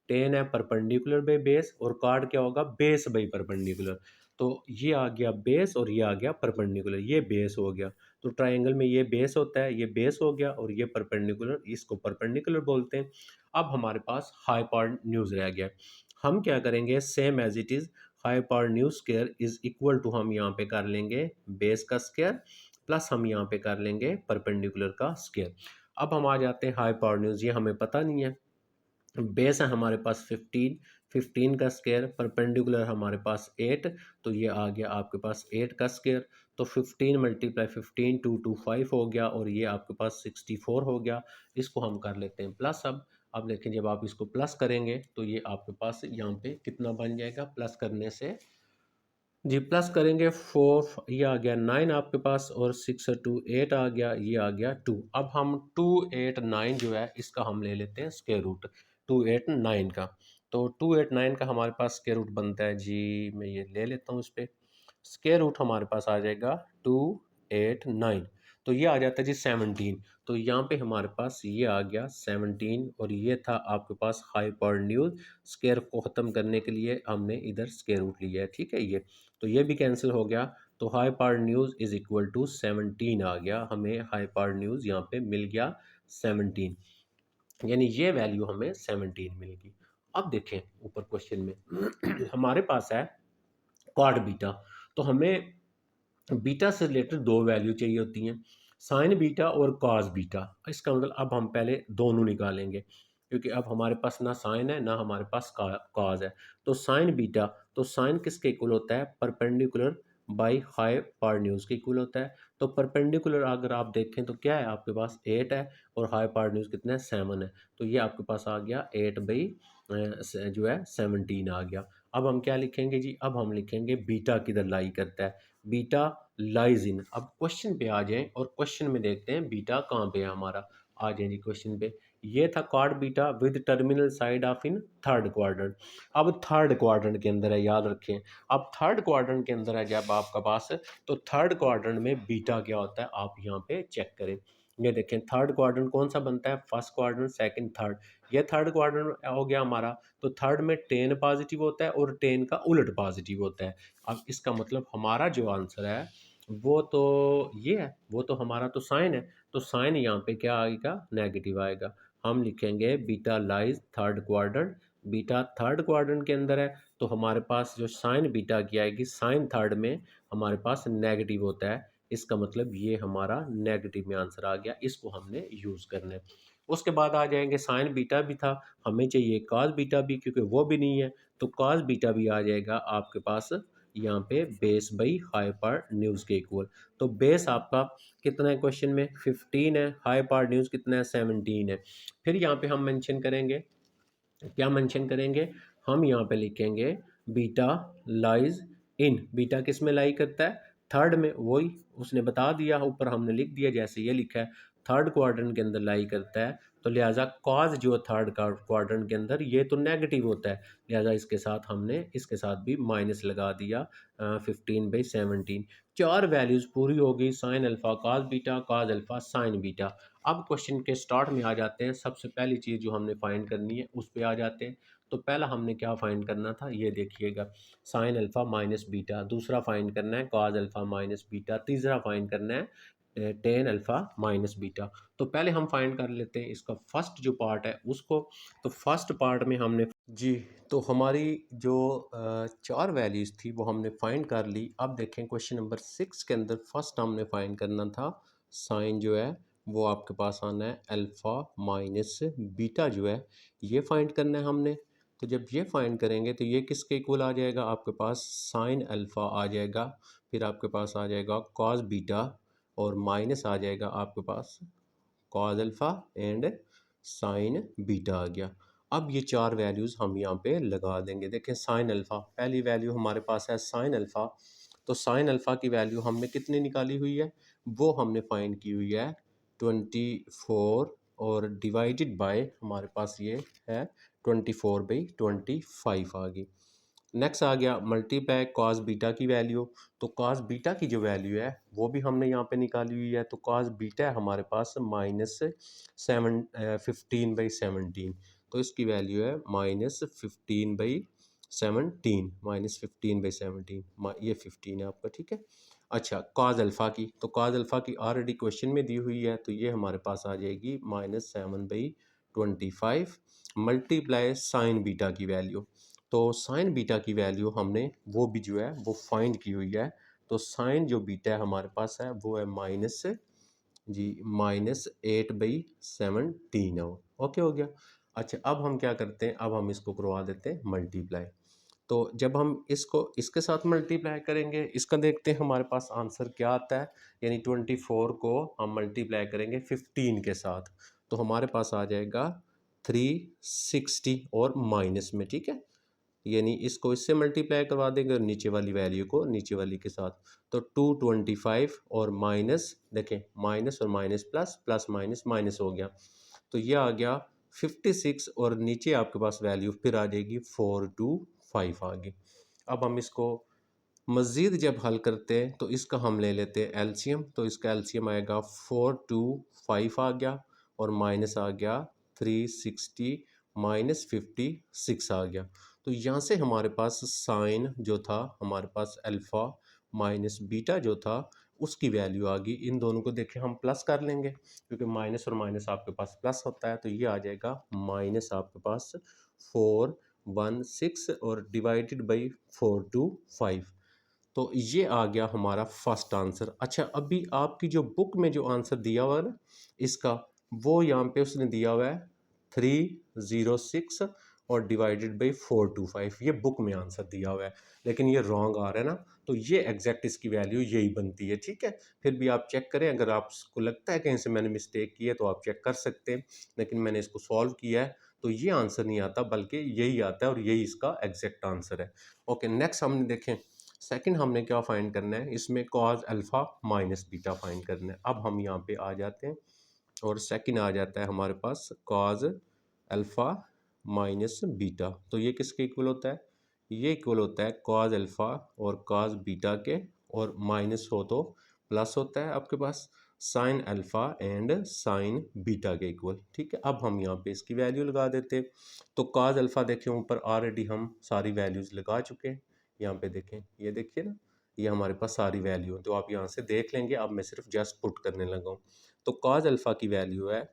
टेन है परपेंडिकुलर बाई बेस, और कॉट क्या होगा, बेस बाई परपेंडिकुलर। तो ये आ गया बेस और ये आ गया परपेंडिकुलर, ये बेस हो गया। तो ट्रायंगल में ये बेस होता है, ये बेस हो गया, और ये परपेंडिकुलर, इसको परपेंडिकुलर बोलते हैं। अब हमारे पास हाई पावर न्यूज़ रह गया। हम क्या करेंगे, same as it is hypotenuse square is equal to, हम यहाँ पे कर लेंगे बेस का स्क्वायर प्लस हम यहाँ पे कर लेंगे परपेंडिकुलर का स्क्वायर। अब हम आ जाते हैं हाई पावर न्यूज़, ये हमें पता नहीं है। बेस है हमारे पास 15, 15 का स्क्वायर, परपेंडिकुलर हमारे पास 8, तो ये आ गया आपके पास 8 का स्क्वायर। तो 15 मल्टीप्लाई 15 225 हो गया, और ये आपके पास 64 हो गया। इसको हम कर लेते हैं प्लस। अब देखें जब आप इसको प्लस करेंगे तो ये आपके पास यहाँ पे कितना बन जाएगा, प्लस करने से जी प्लस करेंगे 4, ये आ गया 9 आपके पास, और 6 और 2 8 आ गया, ये आ गया 2। अब हम 289 जो है इसका हम ले लेते हैं स्क्वायर रूट 289 का। तो 289 का हमारे पास स्क्वायर रूट बनता है जी, मैं ये ले लेता हूँ इस पर। स्क्वायर रूट हमारे पास आ जाएगा 289, तो ये आ जाता है जी 17। तो यहाँ पे हमारे पास ये आ गया 17, और ये था आपके पास हाई पावर न्यूज़। स्क्वायर को ख़त्म करने के लिए हमने इधर स्क्वायर रूट लिया है, ठीक है। ये तो ये भी कैंसिल हो गया। तो hypotenuse is equal to 17 आ गया, हमें हाई पावर न्यूज़ यहाँ पे मिल गया 17, यानी ये वैल्यू हमें 17 मिलेगी। अब देखें ऊपर क्वेश्चन में हमारे पास है कॉट बीटा। तो हमें बीटा से रिलेटेड दो वैल्यू चाहिए होती हैं, साइन बीटा और कॉस बीटा। इसका मतलब अब हम पहले दोनों निकालेंगे, क्योंकि अब हमारे पास ना साइन है ना हमारे पास कॉस है। तो साइन बीटा, तो साइन किसके इक्वल होता है, perpendicular by high power news के इक्वल होता है। तो परपेंडिकुलर अगर आप देखें तो क्या है, आपके पास 8 है, और हाई पावर न्यूज़ कितना है, 7 है। तो ये आपके पास आ गया 8 जो है 17 आ गया। अब हम क्या लिखेंगे जी, अब हम लिखेंगे बीटा किधर लाई करता है, बीटा लाइज इन। अब क्वेश्चन पे आ जाएं और क्वेश्चन में देखते हैं बीटा कहाँ पे है हमारा। आ जाएं जी क्वेश्चन पे, ये था cot beta with terminal side of in third quadrant. अब थर्ड क्वाड्रेंट के अंदर है, याद रखें। अब थर्ड क्वाड्रेंट के अंदर है जब आपका पास, तो थर्ड क्वाड्रेंट में बीटा क्या होता है आप यहाँ पे चेक करें। ये देखें थर्ड क्वाड्रेंट कौन सा बनता है, फर्स्ट क्वाड्रेंट सेकंड थर्ड। ये थर्ड क्वाड्रेंट हो गया हमारा। तो थर्ड में 10 पॉजिटिव होता है और 10 का उलट पॉजिटिव होता है। अब इसका मतलब हमारा जो आंसर है वो तो ये है, वो तो हमारा तो साइन है। तो साइन यहाँ पे क्या आएगा, नेगेटिव आएगा। हम लिखेंगे beta lies third quadrant, beta third quadrant के अंदर है। तो हमारे पास जो साइन बीटा की आएगी, साइन थर्ड में हमारे पास नेगेटिव होता है। इसका मतलब ये हमारा नेगेटिव में आंसर आ गया, इसको हमने यूज़ करना है। उसके बाद आ जाएंगे साइन बीटा भी था, हमें चाहिए कॉस बीटा भी, क्योंकि वो भी नहीं है। तो कॉस बीटा भी आ जाएगा आपके पास यहाँ पे base by high power news के इक्वल। तो बेस आपका कितना है क्वेश्चन में, 15 है, हाई पावर न्यूज़ कितना है, 17 है। फिर यहाँ पे हम मेंशन करेंगे, क्या मेंशन करेंगे, हम यहाँ पे लिखेंगे बीटा लाइज इन, बीटा किस में लाई करता है, थर्ड में, वही उसने बता दिया, ऊपर हमने लिख दिया जैसे ये लिखा है थर्ड क्वाड्रेंट के अंदर लाई करता है, तो लिहाजा कॉज जो थर्ड क्वाड्रेंट के अंदर ये तो नेगेटिव होता है, लिहाजा इसके साथ हमने इसके साथ भी माइनस लगा दिया 15/17। चार वैल्यूज़ पूरी होगी, sine alpha cos beta, cos alpha sine beta. अब क्वेश्चन के स्टार्ट में आ जाते हैं, सबसे पहली चीज़ जो हमने फाइंड करनी है उस पर आ जाते हैं। तो पहला हमने क्या फाइंड करना था, ये देखिएगा साइन अल्फ़ा माइनस बीटा, दूसरा फाइंड करना है कॉस अल्फ़ा माइनस बीटा, तीसरा फाइंड करना है टेन अल्फ़ा माइनस बीटा। तो पहले हम फाइंड कर लेते हैं इसका फर्स्ट जो पार्ट है उसको। तो फर्स्ट पार्ट में हमने जी, तो हमारी जो चार वैल्यूज़ थी वो हमने फाइंड कर ली। अब देखें क्वेश्चन नंबर 6 के अंदर फर्स्ट हमने फाइंड करना था साइन जो है वो आपके पास आना है अल्फ़ा माइनस बीटा जो है ये फाइंड करना है हमने। तो जब ये फाइंड करेंगे तो ये किसके इक्वल आ जाएगा, आपके पास साइन अल्फ़ा आ जाएगा, फिर आपके पास आ जाएगा कॉस बीटा और माइनस आ जाएगा आपके पास cos alpha and sine beta आ गया। अब ये चार वैल्यूज़ हम यहाँ पे लगा देंगे। देखें साइन अल्फ़ा, पहली वैल्यू हमारे पास है साइन अल्फ़ा, तो साइन अल्फ़ा की वैल्यू हमने कितनी निकाली हुई है, वो हमने फाइंड की हुई है 24 और डिवाइडेड बाय हमारे पास ये है 24/25 आ गई। नेक्स्ट आ गया मल्टीप्लाई कॉस बीटा की वैल्यू, तो कॉस बीटा की जो वैल्यू है वो भी हमने यहाँ पे निकाली हुई है। तो कॉस बीटा है हमारे पास -15/17, तो इसकी वैल्यू है -15/17, -15/17, ये 15 है आपका, ठीक है। अच्छा कॉस अल्फ़ा की, तो कॉस अल्फ़ा की ऑलरेडी क्वेश्चन में दी हुई है, तो ये हमारे पास आ जाएगी -7/25 मल्टीप्लाई साइन बीटा की वैल्यू। तो साइन बीटा की वैल्यू हमने वो भी जो है वो फाइंड की हुई है। तो साइन जो बीटा है हमारे पास है वो है -8/17 है। ओके हो गया। अच्छा अब हम क्या करते हैं, अब हम इसको करवा देते हैं मल्टीप्लाई। तो जब हम इसको इसके साथ मल्टीप्लाई करेंगे, इसका देखते हैं हमारे पास आंसर क्या आता है। यानी 24 को हम मल्टीप्लाई करेंगे 15 के साथ, तो हमारे पास आ जाएगा 360 और माइनस में, ठीक है। यानी इसको इससे मल्टीप्लाई करवा देंगे और नीचे वाली वैल्यू को नीचे वाली के साथ, तो 225 और माइनस, देखें माइनस और minus plus, plus minus minus हो गया, तो ये आ गया 56 और नीचे आपके पास वैल्यू फिर आ जाएगी 425 आ गई। अब हम इसको मज़ीद जब हल करते हैं तो इसका हम ले लेते हैं एलसीएम, तो इसका एलसीएम आएगा 425 आ गया और माइनस आ गया 360 -56 आ गया। तो यहाँ से हमारे पास साइन जो था हमारे पास अल्फ़ा माइनस बीटा जो था उसकी वैल्यू आ गई। इन दोनों को देखें हम प्लस कर लेंगे क्योंकि माइनस और माइनस आपके पास प्लस होता है, तो ये आ जाएगा माइनस आपके पास 416 और डिवाइडेड बाई 425। तो ये आ गया हमारा फर्स्ट आंसर। अच्छा अभी आपकी जो बुक में जो आंसर दिया हुआ है ना इसका, वो यहाँ पे उसने दिया हुआ है 306 और डिवाइडेड बाई 425, ये बुक में आंसर दिया हुआ है, लेकिन ये रॉन्ग आ रहा है ना, तो ये एग्जैक्ट इसकी वैल्यू यही बनती है, ठीक है। फिर भी आप चेक करें, अगर आपको लगता है कहीं से मैंने मिस्टेक की है तो आप चेक कर सकते हैं, लेकिन मैंने इसको सॉल्व किया है तो ये आंसर नहीं आता बल्कि यही आता है और यही इसका एग्जैक्ट आंसर है। ओके नेक्स्ट हमने देखें सेकंड हमने क्या फाइंड करना है, इसमें cause alpha minus beta find करना है। अब हम यहाँ पे आ जाते हैं और सेकंड आ जाता है हमारे पास कॉज अल्फ़ा माइनस बीटा, तो ये किसके इक्वल होता है, ये इक्वल होता है कॉज अल्फ़ा और कॉज बीटा के, और माइनस हो तो प्लस होता है आपके पास sine alpha and sine beta के इक्वल, ठीक है। अब हम यहाँ पे इसकी वैल्यू लगा देते हैं। तो कॉज अल्फ़ा देखें ऊपर ऑलरेडी हम सारी वैल्यूज़ लगा चुके हैं, यहाँ पे देखें, ये देखिए ना, ये हमारे पास सारी वैल्यू है, तो आप यहाँ से देख लेंगे। अब मैं सिर्फ जस्ट पुट करने लगा हूँ। तो कॉज अल्फ़ा की वैल्यू है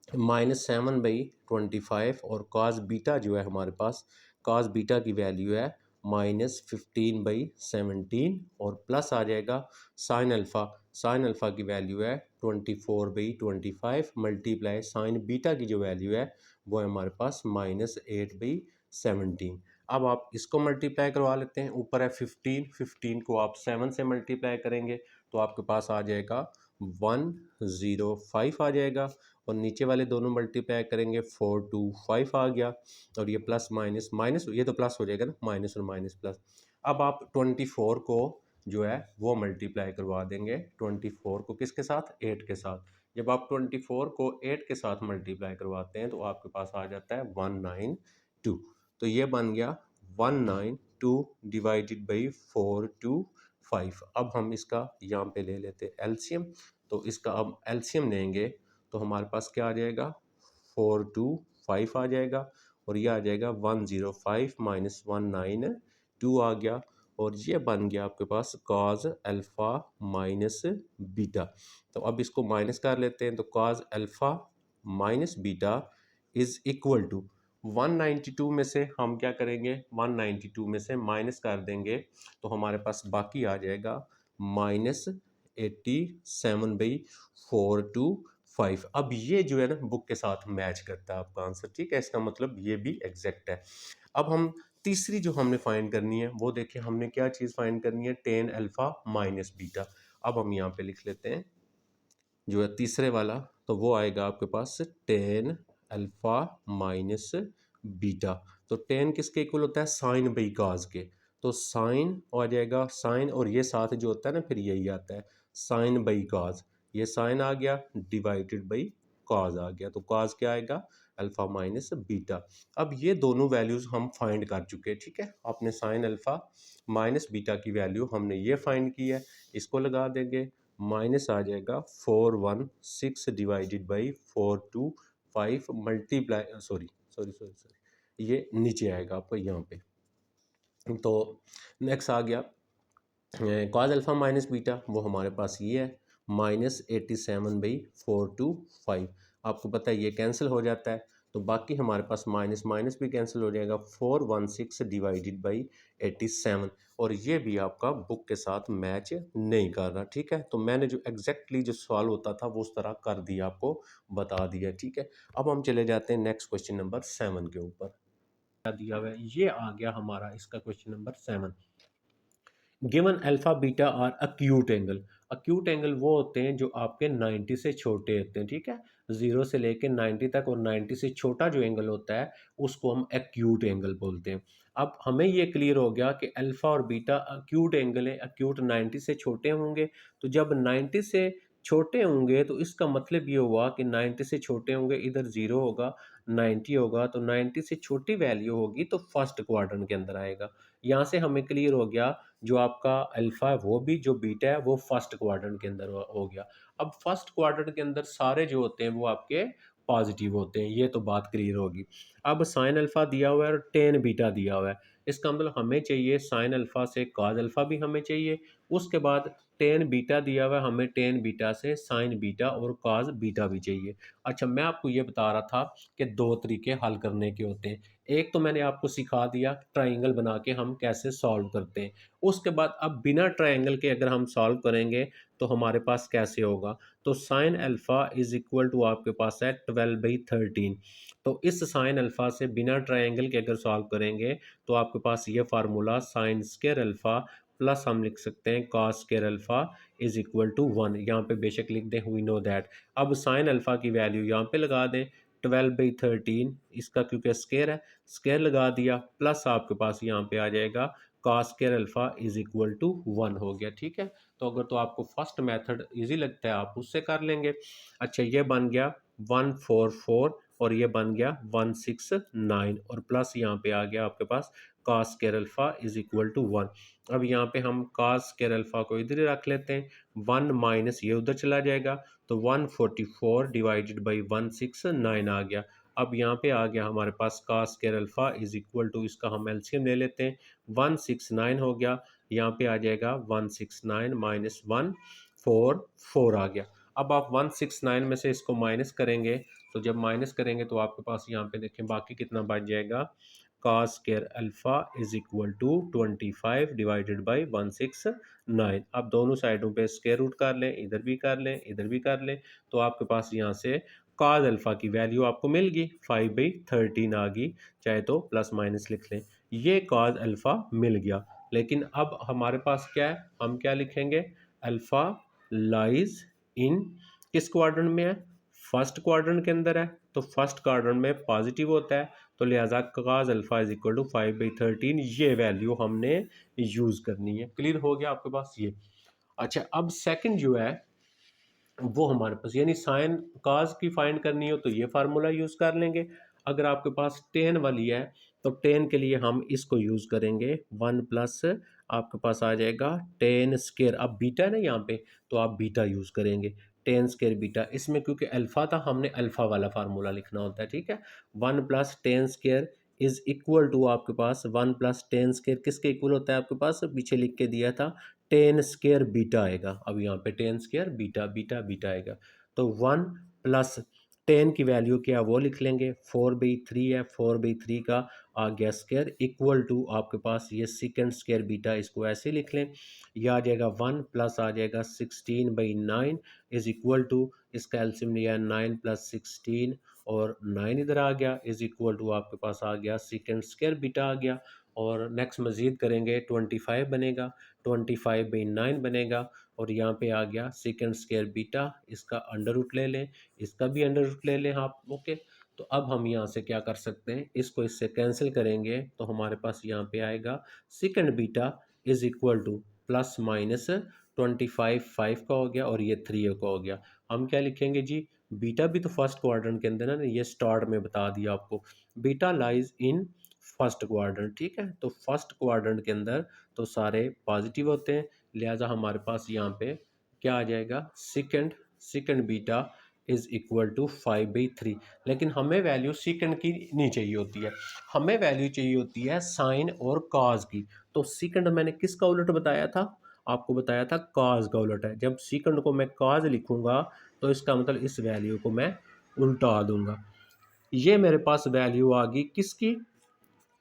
-7/25 और कॉस बीटा जो है हमारे पास, कॉस बीटा की वैल्यू है -15/17 और प्लस आ जाएगा साइन अल्फ़ा, साइन अल्फ़ा की वैल्यू है 24/25 मल्टीप्लाई साइन बीटा की जो वैल्यू है वो है हमारे पास -8/17। अब आप इसको मल्टीप्लाई करवा लेते हैं, ऊपर है 15, 15 को आप 7 से मल्टीप्लाई करेंगे तो आपके पास आ जाएगा 105 आ जाएगा, और नीचे वाले दोनों मल्टीप्लाई करेंगे 425 आ गया, और ये प्लस माइनस माइनस, ये तो प्लस हो जाएगा ना, माइनस और माइनस प्लस। अब आप 24 को जो है वो मल्टीप्लाई करवा देंगे 24 को किसके साथ, 8 के साथ। जब आप 24 को 8 के साथ मल्टीप्लाई करवाते हैं तो आपके पास आ जाता है 192। तो ये बन गया 192 डिवाइडेड बाई 425। अब हम इसका यहाँ पे ले लेते हैं एलसीएम। तो इसका अब एलसीएम लेंगे तो हमारे पास क्या आ जाएगा, 425 आ जाएगा, और ये आ जाएगा 105 माइनस 192 आ गया, और ये बन गया आपके पास कॉज अल्फ़ा माइनस बीटा। तो अब इसको माइनस कर लेते हैं, तो cos alpha minus beta is equal to 192 में से हम क्या करेंगे, 192 में से माइनस कर देंगे तो हमारे पास बाकी आ जाएगा -87/425। अब ये जो है ना बुक के साथ मैच करता है आपका आंसर, ठीक है, इसका मतलब ये भी एग्जैक्ट है। अब हम तीसरी जो हमने फाइंड करनी है वो देखिए, हमने क्या चीज़ फाइंड करनी है, टेन अल्फ़ा माइनस बीटा। अब हम यहाँ पे लिख लेते हैं जो है तीसरे वाला, तो वो आएगा आपके पास टेन अल्फ़ा माइनस बीटा। तो टेन किसके इक्वल होता है, साइन बाई काज के। तो साइन आ जाएगा, साइन और ये साथ जो होता है ना फिर यही आता है, साइन बाई काज। ये साइन आ गया डिवाइडेड बाई काज आ गया, तो काज क्या आएगा, अल्फ़ा माइनस बीटा। अब ये दोनों वैल्यूज़ हम फाइंड कर चुके हैं, ठीक है, आपने साइन अल्फ़ा माइनस बीटा की वैल्यू हमने ये फाइंड की है, इसको लगा देंगे, माइनस आ जाएगा 416 divided by 425 multiply, sorry sorry sorry sorry, ये नीचे आएगा आपको यहाँ पे। तो नेक्स्ट आ गया कॉज अल्फ़ा माइनस बीटा, वो हमारे पास ये है -87/425। आपको पता है ये कैंसिल हो जाता है, तो बाकी हमारे पास माइनस माइनस भी कैंसिल हो जाएगा, 416 डिवाइडेड बाई 87, और ये भी आपका बुक के साथ मैच नहीं कर रहा, ठीक है। तो मैंने जो एग्जैक्टली जो सवाल होता था वो उस तरह कर दिया, आपको बता दिया, ठीक है। अब हम चले जाते हैं नेक्स्ट क्वेश्चन नंबर 7 के ऊपर। क्या दिया हुआ है, ये आ गया हमारा इसका question number 7। Given alpha beta are acute angle. Acute angle वो होते हैं जो आपके 90 से छोटे होते हैं, ठीक है, 0 से लेके 90 तक, और 90 से छोटा जो एंगल होता है उसको हम एक्यूट एंगल बोलते हैं। अब हमें ये क्लियर हो गया कि अल्फा और बीटा अक्यूट एंगल है, अक्यूट 90 से छोटे होंगे। तो जब 90 से छोटे होंगे तो इसका मतलब ये हुआ कि 90 से छोटे होंगे, इधर 0 होगा, 90 होगा, तो 90 से छोटी वैल्यू होगी तो फर्स्ट क्वाड्रेंट के अंदर आएगा। यहाँ से हमें क्लियर हो गया जो आपका अल्फा है वो भी, जो बीटा है वो फर्स्ट क्वाड्रेंट के अंदर हो गया। अब फर्स्ट क्वाड्रेंट के अंदर सारे जो होते हैं वो आपके पॉजिटिव होते हैं, ये तो बात क्लियर होगी। अब साइन अल्फा दिया हुआ है और टेन बीटा दिया हुआ है, इसका मतलब हमें चाहिए साइन अल्फा से कॉज अल्फा भी हमें चाहिए, उसके बाद टेन बीटा दिया हुआ है, हमें टेन बीटा से साइन बीटा और कॉज बीटा भी चाहिए। अच्छा, मैं आपको ये बता रहा था कि दो तरीके हल करने के होते हैं। एक तो मैंने आपको सिखा दिया ट्राइंगल बना के हम कैसे सॉल्व करते हैं, उसके बाद अब बिना ट्रायंगल के अगर हम सॉल्व करेंगे तो हमारे पास कैसे होगा। तो sine alpha is equal to आपके पास है 12/13। तो इस साइन अल्फा से बिना ट्रायंगल के अगर सॉल्व करेंगे तो आपके पास ये formula sine square alpha plus हम लिख सकते हैं cos square alpha is equal to 1। यहाँ पे बेशक लिख दें वी नो दैट। अब साइन अल्फा की वैल्यू यहाँ पे लगा दें 12/13, इसका क्योंकि स्क्वायर है, स्क्वायर लगा दिया, प्लस आपके पास यहाँ पे आ जाएगा cos square alpha is equal to 1 हो गया, ठीक है। तो अगर तो आपको फर्स्ट मेथड इजी लगता है आप उससे कर लेंगे। अच्छा, ये बन गया 144 और ये बन गया 169, और प्लस यहाँ पे आ गया आपके पास cos square alpha is equal to 1। अब यहाँ पे हम कॉस स्क्वायर अल्फा को इधर ही रख लेते हैं, 1 माइनस ये उधर चला जाएगा, तो 144 डिवाइडेड बाई 169 आ गया। अब यहाँ पे आ गया हमारे पास cos square alpha is equal to, इसका हम एलसीएम ले लेते हैं, 169 हो गया, यहाँ पे आ जाएगा 169 माइनस 144 आ गया। अब आप 169 में से इसको माइनस करेंगे, तो जब माइनस करेंगे तो आपके पास यहाँ पे देखें बाकी कितना बच जाएगा, cos square alpha is equal to 25 divided by 169। अब दोनों साइडों पे स्क्वायर रूट कर लें, इधर भी कर लें इधर भी कर लें, तो आपके पास यहाँ से cos अल्फा की वैल्यू आपको मिल गई 5/13 आ गई, चाहे तो प्लस माइनस लिख लें, ये cos अल्फा मिल गया। लेकिन अब हमारे पास क्या है, हम क्या लिखेंगे, अल्फा लाइज इन किस क्वाड्रेंट में है, फर्स्ट क्वाड्रेंट के अंदर है, तो फर्स्ट क्वाड्रेंट में पॉजिटिव होता है, तो लिहाजा cos alpha is equal to 5/13 ये वैल्यू हमने यूज़ करनी है। क्लियर हो गया आपके पास ये। अच्छा, अब सेकंड जो है वो हमारे पास, यानी साइन काज की फाइंड करनी हो तो ये फार्मूला यूज़ कर लेंगे। अगर आपके पास टेन वाली है तो टेन के लिए हम इसको यूज़ करेंगे, वन प्लस आपके पास आ जाएगा टेन स्केयर। अब बीटा है ना यहाँ पे, तो आप बीटा यूज़ करेंगे, टेन स्केयर बीटा। इसमें क्योंकि अल्फ़ा था, हमने अल्फ़ा वाला फार्मूला लिखना होता है, ठीक है। One plus tan square is equal to आपके पास वन प्लस टेन स्केयर किसके इक्वल होता है, आपके पास पीछे लिख के दिया था टेन स्केयर बीटा आएगा। अब यहाँ पे tan square beta beta beta आएगा, तो वन प्लस टेन की वैल्यू क्या वो लिख लेंगे, 4/3 है, 4/3 का आ गया स्केयर इक्वल टू आपके पास ये सेकेंड स्केयर बीटा, इसको ऐसे लिख लें। यह आ जाएगा वन प्लस आ जाएगा 16/9 इज इक्वल टू, इसका एलसीएम लिया 9 प्लस 16 और 9 इधर आ गया इज इक्वल टू आपके पास आ गया सेकेंड स्केयर बीटा आ गया। और नेक्स्ट मज़ीद करेंगे 25 बनेगा, 25/9 बनेगा, और यहाँ पे आ गया सेकेंड स्केयर बीटा, इसका अंडर रूट ले लें, इसका भी अंडर रूट ले लें आप, ओके। तो अब हम यहाँ से क्या कर सकते हैं, इसको इससे कैंसिल करेंगे तो हमारे पास यहाँ पे आएगा second beta is equal to plus minus 25 5 का हो गया और ये 3 का हो गया। हम क्या लिखेंगे जी, बीटा भी तो फर्स्ट क्वाड्रेंट के अंदर है ना, ये स्टार्ट में बता दिया आपको, beta lies in first quadrant, ठीक है। तो फर्स्ट क्वाड्रेंट के अंदर तो सारे पॉजिटिव होते हैं, लिहाजा हमारे पास यहाँ पे क्या आ जाएगा, second second beta is equal to 5/3। लेकिन हमें वैल्यू सेकंड की नहीं चाहिए होती है, हमें वैल्यू चाहिए होती है साइन और कॉज की। तो सेकंड मैंने किसका उलट बताया था, आपको बताया था कॉज का उलट है। जब सेकंड को मैं कॉज लिखूंगा तो इसका मतलब इस वैल्यू को मैं उल्टा दूंगा। ये मेरे पास वैल्यू आ गई किसकी,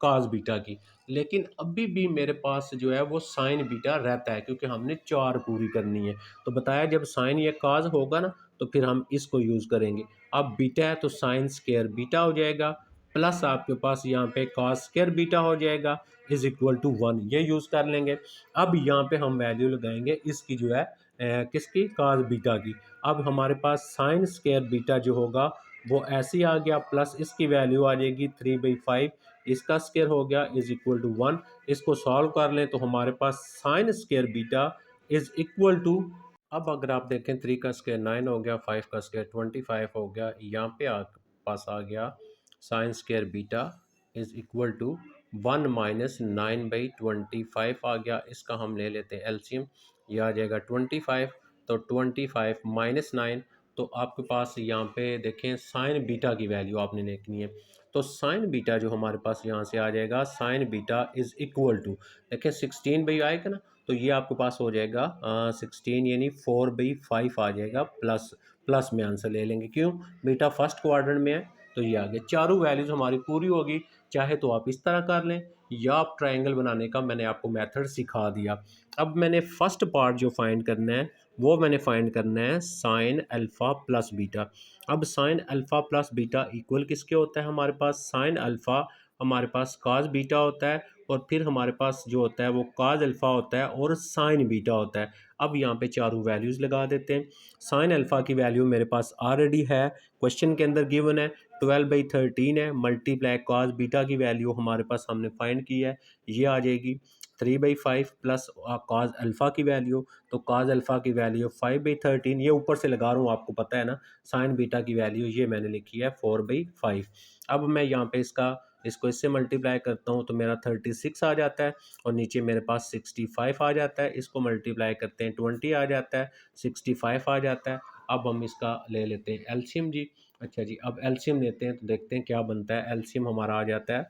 काज बीटा की। लेकिन अभी भी मेरे पास जो है वो साइन बीटा रहता है, क्योंकि हमने चार पूरी करनी है। तो बताया जब साइन या काज होगा ना तो फिर हम इसको यूज़ करेंगे। अब बीटा है तो साइन स्केयर बीटा हो जाएगा, प्लस आपके पास यहाँ पे काज स्केयर बीटा हो जाएगा इज इक्वल टू 1, ये यूज़ कर लेंगे। अब यहाँ पे हम वैल्यू लगाएंगे इसकी जो है किसकी, काज बीटा की। अब हमारे पास साइन स्केयर बीटा जो होगा वो ऐसे ही आ गया, प्लस इसकी वैल्यू आ जाएगी 3/5, इसका स्केयर हो गया इज इक्वल टू 1। इसको सॉल्व कर लें तो हमारे पास sine square beta is equal to, अब अगर आप देखें 3 का स्केयर 9 हो गया, 5 का स्केयर 25 हो गया, यहाँ पे पास आ गया sine square beta is equal to 1 minus 9/25 आ गया। इसका हम ले लेते हैं एलसीएम, यह आ जाएगा 25, तो 25 माइनस 9, तो आपके पास यहाँ पे देखें साइन बीटा की वैल्यू आपने लिखनी है। तो साइन बीटा जो हमारे पास यहाँ से आ जाएगा, sine beta is equal to, देखें 16 आएगा ना, तो ये आपके पास हो जाएगा 16 यानी 4/5 आ जाएगा, प्लस प्लस में आंसर ले लेंगे, क्यों, बीटा फर्स्ट क्वाड्रेंट में है। तो ये आ गया, चारों वैल्यूज हमारी पूरी होगी। चाहे तो आप इस तरह कर लें या आप ट्रायंगल बनाने का मैंने आपको मेथड सिखा दिया। अब मैंने फर्स्ट पार्ट जो फाइंड करना है वो मैंने फाइंड करना है साइन अल्फ़ा प्लस बीटा। अब sine alpha plus beta equal किसके होता है, हमारे पास साइन अल्फ़ा हमारे पास काज बीटा होता है, और फिर हमारे पास जो होता है वो काज अल्फ़ा होता है और साइन बीटा होता है। अब यहाँ पे चारों वैल्यूज़ लगा देते हैं। साइन अल्फ़ा की वैल्यू मेरे पास ऑलरेडी है, क्वेश्चन के अंदर गिवन है 12/13 है, मल्टीप्लाई काज बीटा की वैल्यू हमारे पास हमने फाइंड की है, ये आ जाएगी 3/5 प्लस काज अल्फ़ा की वैल्यू, तो काज अल्फ़ा की वैल्यू 5/13, ये ऊपर से लगा रहा हूँ आपको पता है ना। साइन बीटा की वैल्यू ये मैंने लिखी है 4/5। अब मैं यहाँ पे इसको इससे मल्टीप्लाई करता हूँ तो मेरा 36 आ जाता है, और नीचे मेरे पास 65 आ जाता है, इसको मल्टीप्लाई करते हैं 20 आ जाता है, 65 आ जाता है। अब हम इसका ले लेते हैं एलसीएम जी। अच्छा जी, अब एलसीएम लेते हैं तो देखते हैं क्या बनता है। एलसीएम हमारा आ जाता है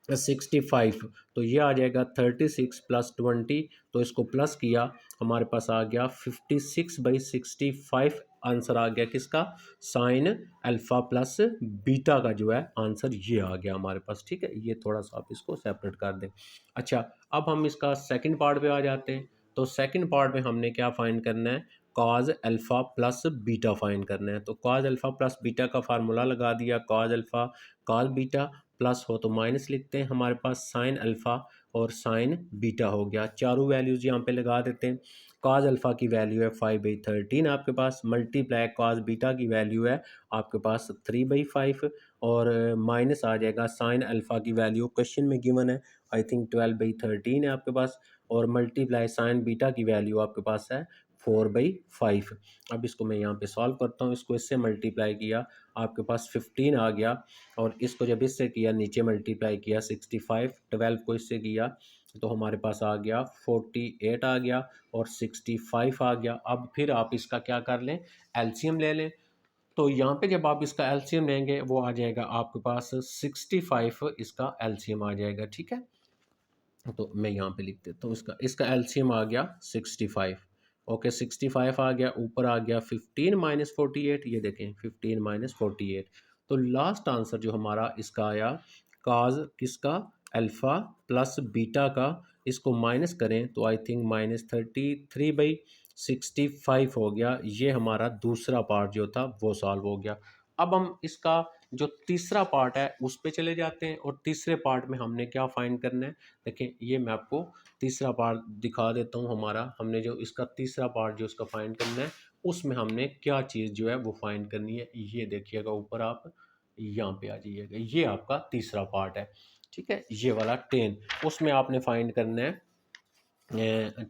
65, तो ये आ जाएगा 36 प्लस 20, तो इसको प्लस किया, हमारे पास आ गया 56/65 आंसर आ गया किसका, साइन अल्फ़ा प्लस बीटा का जो है आंसर ये आ गया हमारे पास, ठीक है। ये थोड़ा सा आप इसको सेपरेट कर दें। अच्छा, अब हम इसका सेकंड पार्ट पे आ जाते हैं। तो सेकंड पार्ट में हमने क्या फाइंड करना है, cos alpha plus beta find करना है। तो कॉज अल्फ़ा प्लस बीटा का फार्मूला लगा दिया, cos alpha cos beta, plus हो तो माइनस लिखते हैं, हमारे पास साइन अल्फ़ा और साइन बीटा हो गया। चारों वैल्यूज़ यहाँ पे लगा देते हैं। काज अल्फ़ा की वैल्यू है 5/13 आपके पास, मल्टीप्लाई काज बीटा की वैल्यू है आपके पास 3/5 और माइनस आ जाएगा साइन अल्फ़ा की वैल्यू क्वेश्चन में गिवन है आई थिंक 12/13 है आपके पास, और मल्टीप्लाई साइन बीटा की वैल्यू आपके पास है 4/5। अब इसको मैं यहाँ पे सॉल्व करता हूँ, इसको इससे मल्टीप्लाई किया आपके पास 15 आ गया, और इसको जब इससे किया नीचे मल्टीप्लाई किया 65, 12 को इससे किया तो हमारे पास आ गया 48 आ गया और 65 आ गया। अब फिर आप इसका क्या कर लें, एलसीएम ले लें। तो यहाँ पे जब आप इसका एलसीएम लेंगे वो आ जाएगा आपके पास 65, इसका एलसीएम आ जाएगा, ठीक है। तो मैं यहाँ पे लिख देता हूँ, इसका इसका एलसीएम आ गया 65। ओके 65 आ गया, ऊपर आ गया 15 माइनस 48, ये देखें 15 माइनस 48। तो लास्ट आंसर जो हमारा इसका आया काज किसका, अल्फ़ा प्लस बीटा का, इसको माइनस करें तो आई थिंक -33/65 हो गया। ये हमारा दूसरा पार्ट जो था वो सॉल्व हो गया। अब हम इसका जो तीसरा पार्ट है उस पे चले जाते हैं, और तीसरे पार्ट में हमने क्या फाइंड करना है। देखिए ये मैं आपको तीसरा पार्ट दिखा देता हूँ, हमारा हमने जो इसका तीसरा पार्ट जो इसका फाइंड करना है उसमें हमने क्या चीज़ जो है वो फाइंड करनी है। ये देखिएगा ऊपर, आप यहाँ पे आ जाइएगा, ये आपका तीसरा पार्ट है, ठीक है, ये वाला 10, उसमें आपने फाइंड करना है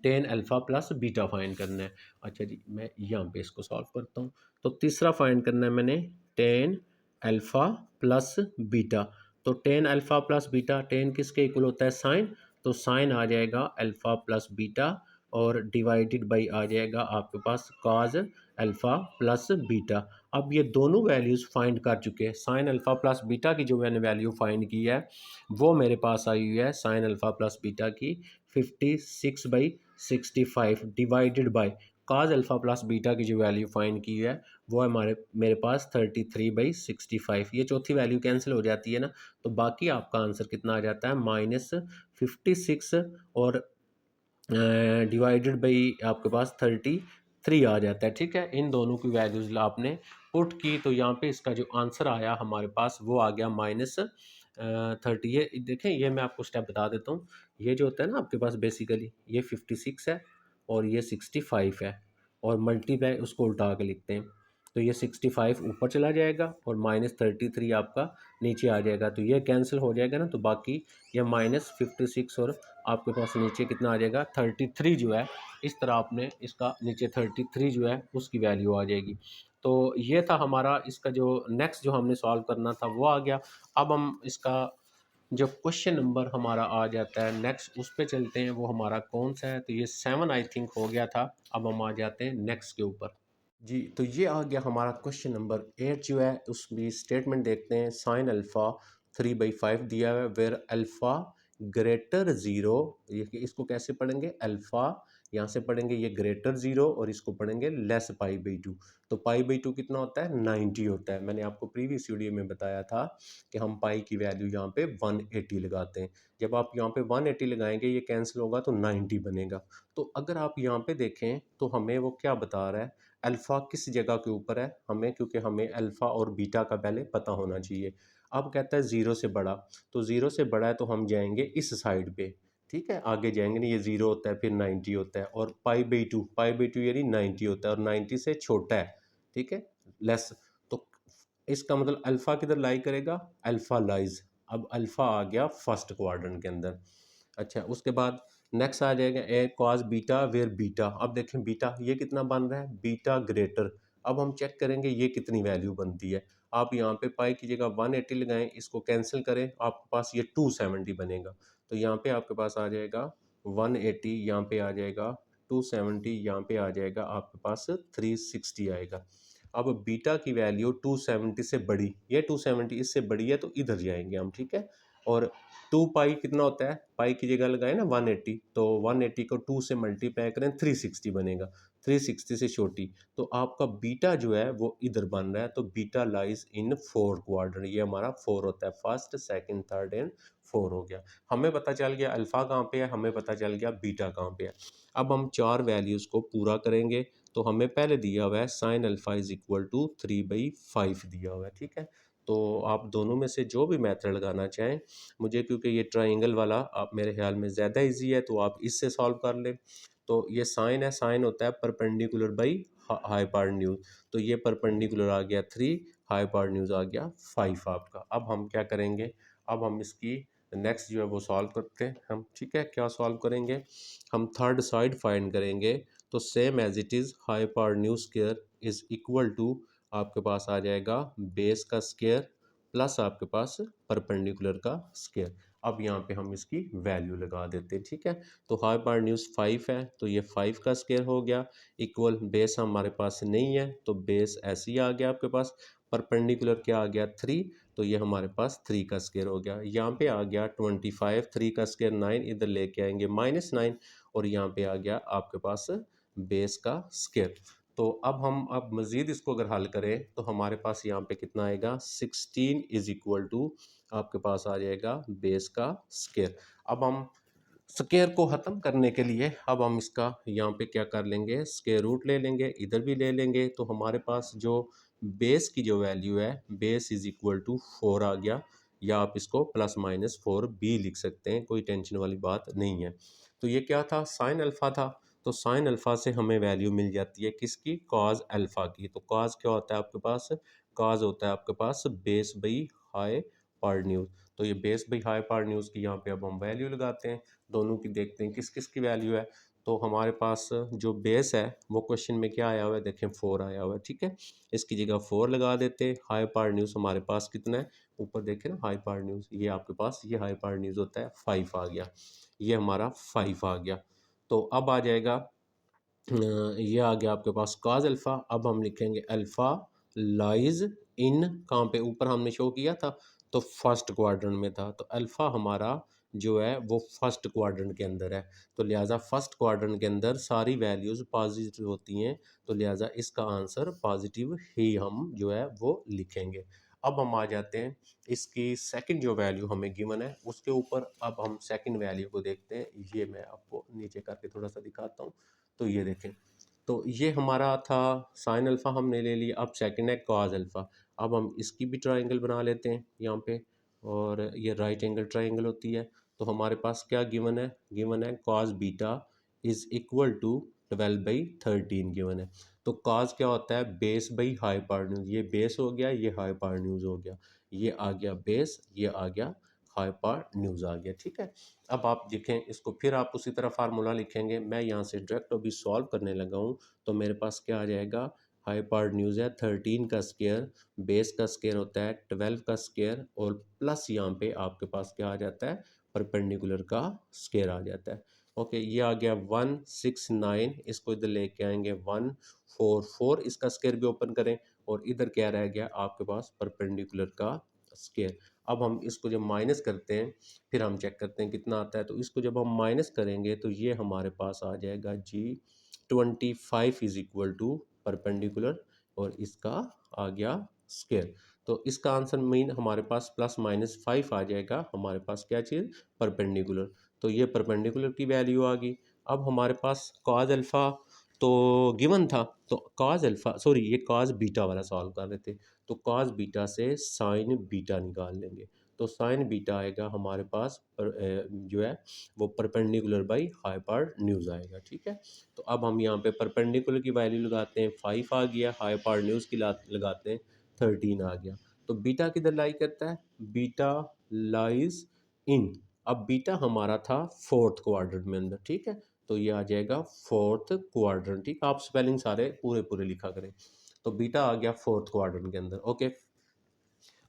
10 अल्फ़ा प्लस बीटा फाइंड करना है। अच्छा जी, मैं यहाँ पे इसको सॉल्व करता हूँ। तो तीसरा फाइंड करना है मैंने 10 अल्फ़ा प्लस बीटा। तो 10 अल्फ़ा प्लस बीटा, 10 किसके इक्वल होता है, साइन, तो साइन आ जाएगा अल्फ़ा प्लस बीटा, और डिवाइडेड बाई आ जाएगा आपके पास कॉज अल्फ़ा प्लस बीटा। अब ये दोनों वैल्यूज़ फाइंड कर चुके हैं। साइन अल्फ़ा प्लस बीटा की जो मैंने वैल्यू फाइंड की है वो मेरे पास आई हुई है साइन अल्फ़ा प्लस बीटा की 56/65 divided by cause alpha plus beta की जो वैल्यू फाइंड की है वो हमारे मेरे पास 33/65। ये चौथी वैल्यू कैंसिल हो जाती है ना, तो बाकी आपका आंसर कितना आ जाता है -56 और डिवाइडेड बाई आपके पास 33 आ जाता है, ठीक है। इन दोनों की वैल्यूज आपने पुट की तो यहाँ पे इसका जो आंसर आया हमारे पास वो आ गया -30। ये देखें, ये मैं आपको स्टेप बता देता हूँ। ये जो होता है ना आपके पास बेसिकली ये 56 है और ये 65 है, और मल्टीप्लाई उसको उल्टा के लिखते हैं, तो ये 65 ऊपर चला जाएगा और -33 आपका नीचे आ जाएगा, तो ये कैंसिल हो जाएगा ना, तो बाकी ये -56 और आपके पास नीचे कितना आ जाएगा 33 जो है, इस तरह आपने इसका नीचे 33 जो है उसकी वैल्यू आ जाएगी। तो ये था हमारा इसका जो नेक्स्ट जो हमने सॉल्व करना था वो आ गया। अब हम इसका जो क्वेश्चन नंबर हमारा आ जाता है नेक्स्ट उस पे चलते हैं, वो हमारा कौन सा है, तो ये 7 आई थिंक हो गया था। अब हम आ जाते हैं नेक्स्ट के ऊपर। जी, तो ये आ गया हमारा क्वेश्चन नंबर 8 जो है, उसमें स्टेटमेंट देखते हैं। साइन अल्फ़ा 3/5 दिया हुआ है, वेयर अल्फ़ा ग्रेटर ज़ीरो। ये इसको कैसे पढ़ेंगे, अल्फ़ा यहाँ से पढ़ेंगे ये ग्रेटर ज़ीरो और इसको पढ़ेंगे लेस पाई/2। तो पाई/2 कितना होता है, 90 होता है। मैंने आपको प्रीवियस वीडियो में बताया था कि हम पाई की वैल्यू यहाँ पे 180 लगाते हैं। जब आप यहाँ पे 180 लगाएंगे ये कैंसिल होगा तो 90 बनेगा। तो अगर आप यहाँ पे देखें तो हमें वो क्या बता रहा है, अल्फ़ा किस जगह के ऊपर है हमें, क्योंकि हमें अल्फ़ा और बीटा का पहले पता होना चाहिए। अब कहता है ज़ीरो से बड़ा, तो ज़ीरो से बड़ा है तो हम जाएंगे इस साइड पे, ठीक है, आगे जाएंगे नहीं, ये ज़ीरो होता है फिर 90 होता है, और पाई/2 यानी 90 होता है, और 90 से छोटा है, ठीक है, लेस। तो इसका मतलब अल्फ़ा किधर लाई करेगा, अल्फ़ा लाइज। अब अल्फ़ा आ गया फर्स्ट क्वाड्रेंट के अंदर। अच्छा, उसके बाद नेक्स्ट आ जाएगा ए कॉस बीटा वेयर बीटा। अब देखें बीटा ये कितना बन रहा है, बीटा ग्रेटर। अब हम चेक करेंगे ये कितनी वैल्यू बनती है। आप यहाँ पे पाई की जगह 180 लगाएं, इसको कैंसिल करें, आपके पास ये 270 बनेगा। तो यहाँ पे आपके पास आ जाएगा 180, यहाँ पे आ जाएगा 270, यहाँ पे आ जाएगा आपके पास 360 आएगा। अब बीटा की वैल्यू 270 से बड़ी, ये 270 इससे बड़ी है तो इधर जाएंगे हम, ठीक है। और 2 पाई कितना होता है, पाई की जगह लगाए ना 180, तो 180 को 2 से मल्टीप्लाई करें 360 बनेगा, 360 से छोटी। तो आपका बीटा जो है वो इधर बन रहा है, तो बीटा लाइज इन 4 क्वाड्रेंट। ये हमारा 4 होता है, फर्स्ट सेकंड थर्ड एंड 4 हो गया। हमें पता चल गया अल्फ़ा कहाँ पे है, हमें पता चल गया बीटा कहाँ पे है। अब हम चार वैल्यूज़ को पूरा करेंगे। तो हमें पहले दिया हुआ है sine alpha is equal to 3/5 दिया हुआ है, ठीक है। तो आप दोनों में से जो भी मेथड लगाना चाहें, मुझे क्योंकि ये ट्रायंगल वाला आप मेरे ख्याल में ज़्यादा इजी है तो आप इससे सॉल्व कर लें। तो ये साइन है, साइन होता है परपेंडिकुलर बाई हाइपोटेन्यूज, तो ये परपेंडिकुलर आ गया 3, हाइपोटेन्यूज आ गया 5 आपका। अब हम क्या करेंगे, अब हम इसकी नेक्स्ट जो है वो सॉल्व करते हैं हम, ठीक है। क्या सॉल्व करेंगे हम, थर्ड साइड फाइंड करेंगे। तो same as it is hypotenuse square is equal to आपके पास आ जाएगा बेस का स्क्वायर प्लस आपके पास परपेंडिकुलर का स्क्वायर। अब यहाँ पे हम इसकी वैल्यू लगा देते हैं, ठीक है। तो हाइपोटेन्यूज 5 है, तो ये 5 का स्क्वायर हो गया, इक्वल बेस हमारे पास नहीं है तो बेस ऐसे ही आ गया आपके पास, परपेंडिकुलर क्या आ गया 3, तो ये हमारे पास 3 का स्क्वायर हो गया। यहाँ पे आ गया 25, 3 का स्क्वायर 9, इधर लेके आएंगे -9, और यहाँ पे आ गया आपके पास बेस का स्क्वायर। तो अब मज़ीद इसको अगर हल करें तो हमारे पास यहाँ पे कितना आएगा, 16 इज इक्वल टू आपके पास आ जाएगा बेस का स्क्वायर। अब हम स्क्वायर को ख़त्म करने के लिए अब हम इसका यहाँ पे क्या कर लेंगे, स्क्वायर रूट ले लेंगे, इधर भी ले लेंगे, तो हमारे पास जो बेस की जो वैल्यू है, बेस इज इक्वल टू 4 आ गया, या आप इसको ±4 भी लिख सकते हैं, कोई टेंशन वाली बात नहीं है। तो ये क्या था, साइन अल्फ़ा था, तो साइन अल्फ़ा से हमें वैल्यू मिल जाती है किसकी, कॉज अल्फ़ा की। तो कॉज क्या होता है आपके पास, कॉज होता है आपके पास बेस बाई हाइपोटेन्यूज। तो ये बेस बाई हाइपोटेन्यूज की यहाँ पे अब हम वैल्यू लगाते हैं, दोनों की देखते हैं किस किस की वैल्यू है। तो हमारे पास जो बेस है वो क्वेश्चन में क्या आया हुआ है, देखें 4 आया हुआ है, ठीक है। इसकी जगह 4 लगा देते हैं। हाइपोटेन्यूज हमारे पास कितना है, ऊपर देखें ना हाइपोटेन्यूज, ये आपके पास ये हाइपोटेन्यूज होता है 5 आ गया, ये हमारा 5 आ गया। तो अब आ जाएगा ये आ गया आपके पास cos अल्फ़ा। अब हम लिखेंगे अल्फ़ा लाइज इन, कहाँ पे, ऊपर हमने शो किया था तो फर्स्ट क्वाड्रेंट में था, तो अल्फ़ा हमारा जो है वो फर्स्ट क्वाड्रेंट के अंदर है, तो लिहाजा फर्स्ट क्वाड्रेंट के अंदर सारी वैल्यूज़ पॉजिटिव होती हैं, तो लिहाजा इसका आंसर पॉजिटिव ही हम जो है वो लिखेंगे। अब हम आ जाते हैं इसकी सेकंड जो वैल्यू हमें गिवन है उसके ऊपर, अब हम सेकंड वैल्यू को देखते हैं। ये मैं आपको नीचे करके थोड़ा सा दिखाता हूँ। तो ये देखें, तो ये हमारा था साइन अल्फ़ा हमने ले लिया, अब सेकंड है कॉज अल्फ़ा। अब हम इसकी भी ट्रायंगल बना लेते हैं यहाँ पे, और ये राइट एंगल ट्रायंगल होती है। तो हमारे पास क्या गिवन है, गिवन है cos beta is equal to 12/13 given है। तो कॉज क्या होता है, बेस बाई हाइपोटेन्यूज, ये बेस हो गया, ये हाइपोटेन्यूज हो गया, ये आ गया बेस, ये आ गया हाइपोटेन्यूज आ गया, ठीक है। अब आप देखें इसको, फिर आप उसी तरह फार्मूला लिखेंगे। मैं यहाँ से डायरेक्ट अभी सॉल्व करने लगा हूँ, तो मेरे पास क्या आ जाएगा, हाइपोटेन्यूज है 13 का स्क्वायर, बेस का स्क्वायर होता है 12 का स्क्वायर, और प्लस यहाँ पे आपके पास क्या आ जाता है, परपेंडिकुलर का स्क्वायर आ जाता है। ओके, ये आ गया 169, इसको इधर लेके आएंगे 144, इसका स्क्वायर भी ओपन करें, और इधर क्या रह गया आपके पास, परपेंडिकुलर का स्क्वायर। अब हम इसको जब माइनस करते हैं फिर हम चेक करते हैं कितना आता है, तो इसको जब हम माइनस करेंगे तो ये हमारे पास आ जाएगा जी 25 इज इक्वल टू परपेंडिकुलर, और इसका आ गया स्क्वायर। तो इसका आंसर मीन हमारे पास ±5 आ जाएगा, हमारे पास क्या चीज़, परपेंडिकुलर। तो ये परपेंडिकुलर की वैल्यू आ गई। अब हमारे पास कॉज अल्फ़ा तो गिवन था, तो कॉज अल्फ़ा, सॉरी ये कॉज बीटा वाला सॉल्व कर रहे थे, तो कॉज बीटा से साइन बीटा निकाल लेंगे। तो साइन बीटा आएगा हमारे पास जो है वो परपेंडिकुलर बाई हाइपोटेन्यूज आएगा, ठीक है। तो अब हम यहाँ पे परपेंडिकुलर की वैल्यू लगाते हैं 5 आ गया, हाइपोटेन्यूज की लगाते हैं 13 आ गया। तो बीटा किधर लाई करता है, बीटा लाइज इन, अब बीटा हमारा था फोर्थ क्वाड्रेंट में अंदर, ठीक है। तो ये आ जाएगा फोर्थ क्वाड्रेंट, ठीक, आप स्पेलिंग सारे पूरे पूरे लिखा करें। तो बीटा आ गया फोर्थ क्वाड्रेंट के अंदर, ओके।